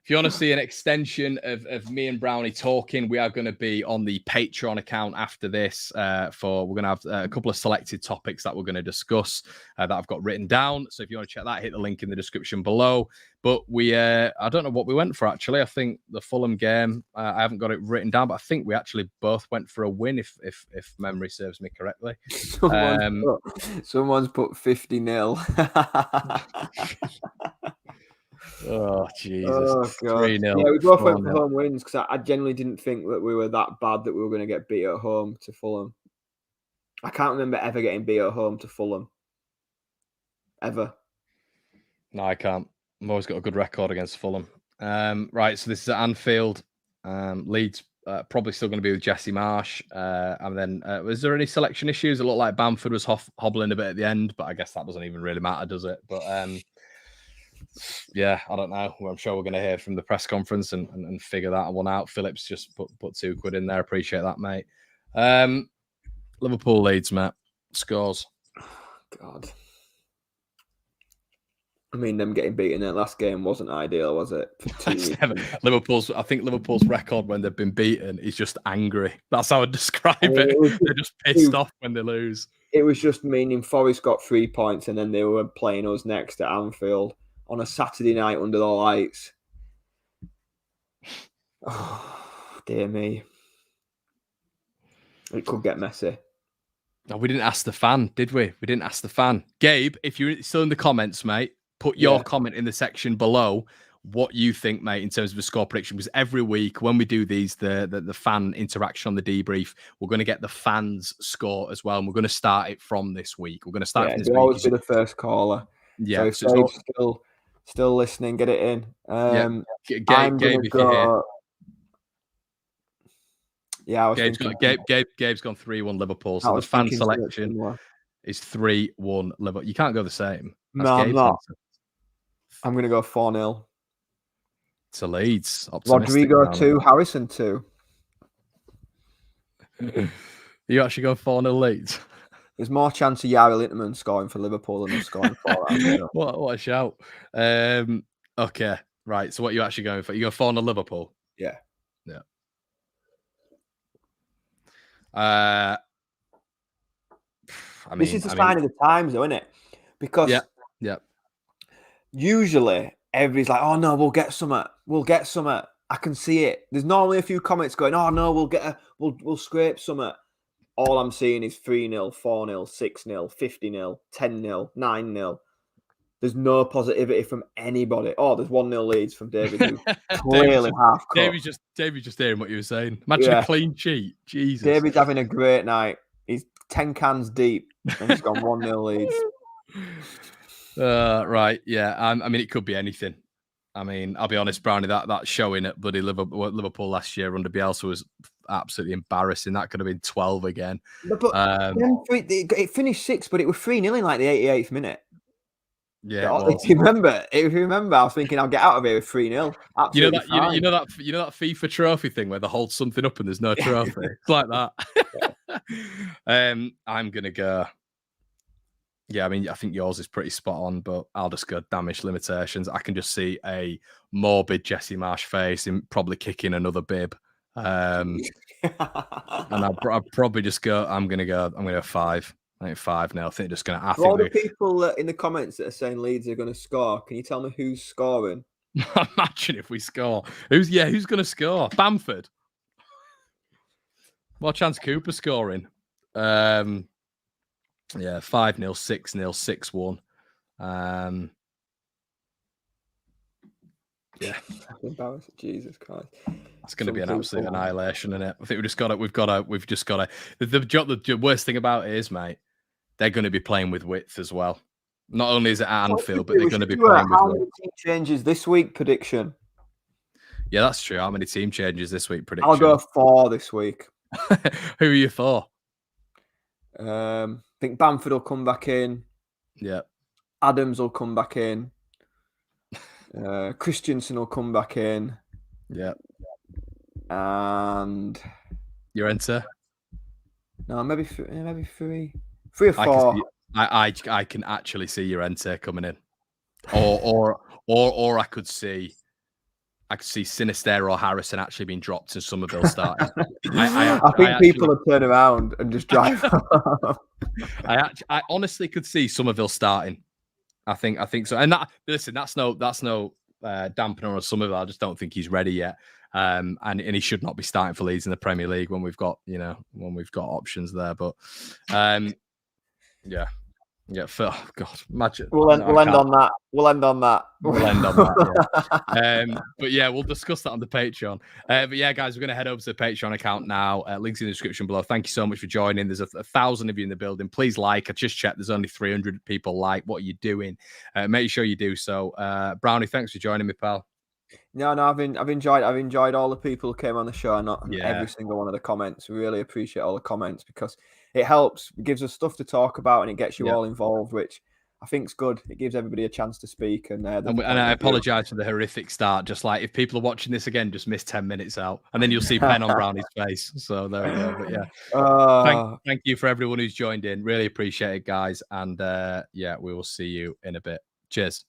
you want to see an extension of me and Brownie talking, we are going to be on the Patreon account after this. We're going to have a couple of selected topics that we're going to discuss that I've got written down. So if you want to check that, hit the link in the description below. But I don't know what we went for actually. I think the Fulham game, I haven't got it written down, but I think we actually both went for a win, if memory serves me correctly. Someone's put 50-0. Oh, Jesus. Oh, God. 3-0. Yeah, we both went for home wins because I genuinely didn't think that we were that bad that we were going to get beat at home to Fulham. I can't remember ever getting beat at home to Fulham. Ever. No, I can't. I've always got a good record against Fulham. Right, so this is at Anfield. Leeds probably still going to be with Jesse Marsh. And then, was there any selection issues? It looked like Bamford was hobbling a bit at the end, but I guess that doesn't even really matter, does it? But yeah, I don't know. Well, I'm sure we're going to hear from the press conference and figure that one out. Phillips just put £2 in there. Appreciate that, mate. Liverpool Leeds, Matt. Scores. God. I mean, them getting beaten in that last game wasn't ideal, was it? I think Liverpool's record when they've been beaten is just angry. That's how I'd describe it. They're just pissed off when they lose. It was just meaning Forest got 3 points and then they were playing us next at Anfield on a Saturday night under the lights. Oh, dear me. It could get messy. No, we didn't ask the fan, did we? We didn't ask the fan. Gabe, if you're still in the comments, mate, put your comment in the section below what you think, mate, in terms of a score prediction. Because every week when we do these, the fan interaction on the debrief, we're going to get the fans' score as well. And we're going to start it from this week. We're going to start from this week. Always be the first caller. Yeah. So if still listening, get it in. Gabe, if you're here. Yeah, Gabe's gone 3-1 Liverpool. So the fan selection is 3-1 Liverpool. You can't go the same. No, I'm not. I'm going to go 4-0. To Leeds. Rodrigo 2, Harrison 2. You actually go 4-0 Leeds? There's more chance of Yari Lindemann scoring for Liverpool than scoring for What a shout. Okay, right. So what are you actually going for? You go 4-0 Liverpool? Yeah. I mean, this is the sign of the times, though, isn't it? Because usually everybody's like, "Oh no, we'll get some. We'll get some." I can see it. There's normally a few comments going, "Oh no, we'll scrape some." All I'm seeing is 3-0, 4-0, 6-0, 50-0, 10-0, 9-0. There's no positivity from anybody. Oh, there's 1-0 Leeds from David, who clearly half cut. David's just hearing what you were saying. Imagine a clean sheet. Jesus. David's having a great night. He's 10 cans deep and he's gone 1-0 Leeds. Right, yeah. I mean, it could be anything. I mean, I'll be honest, Brownie, that showing at bloody Liverpool last year under Bielsa was absolutely embarrassing. That could have been 12 again. But it finished 6, but it was 3-0 in like the 88th minute. Yeah, if you remember, I was thinking I'll get out of here with 3-0. You know that FIFA trophy thing where they hold something up and there's no trophy. It's like that. I'm gonna go Yeah, I mean, I think yours is pretty spot on, but I'll just go damage limitations. I can just see a morbid Jesse Marsh face, him probably kicking another bib. And I'll probably just go. I'm gonna go 5. I think 5 now. I think just gonna. I For all the think people in the comments that are saying Leeds are going to score, can you tell me who's scoring? imagine if we score. Who's gonna score? Bamford. What chance Cooper scoring? Yeah, 5-0, 6-0, 6-1. Yeah, Embarrassing. Jesus Christ. it's going to be an absolute annihilation, isn't it? I think we've just got to. The worst thing about it is, mate, they're going to be playing with width as well. Not only is it at Anfield, but they're going to be playing with width. Team changes this week prediction. Yeah, that's true. How many team changes this week prediction? I'll go 4 this week. Who are you for? I think Bamford will come back in. Yeah. Adams will come back in. Christensen will come back in. Yeah. And You're enter? No, maybe 3 or 4. I can actually see your enter coming in. Or I could see Sinister or Harrison actually being dropped and Somerville starting. I think people will turn around and just drive. I honestly could see Somerville starting. I think so. And that's no dampener on Somerville. I just don't think he's ready yet. And he should not be starting for Leeds in the Premier League when we've got options there. But yeah. Phil, God, imagine. We'll end on that. Yeah. But yeah, we'll discuss that on the Patreon. But yeah, guys, we're going to head over to the Patreon account now. Links in the description below. Thank you so much for joining. There's 1,000 of you in the building. Please like. I just checked. There's only 300 people like. What are you doing? Make sure you do so. Brownie, thanks for joining me, pal. No, I've enjoyed all the people who came on the show, not every single one of the comments. We really appreciate all the comments because it helps, it gives us stuff to talk about, and it gets you all involved, which I think is good. It gives everybody a chance to speak. And I apologise for the horrific start. Just like if people are watching this again, just miss 10 minutes out, and then you'll see pen on Brownie's face. So there we go. But yeah, thank you for everyone who's joined in. Really appreciate it, guys. And we will see you in a bit. Cheers.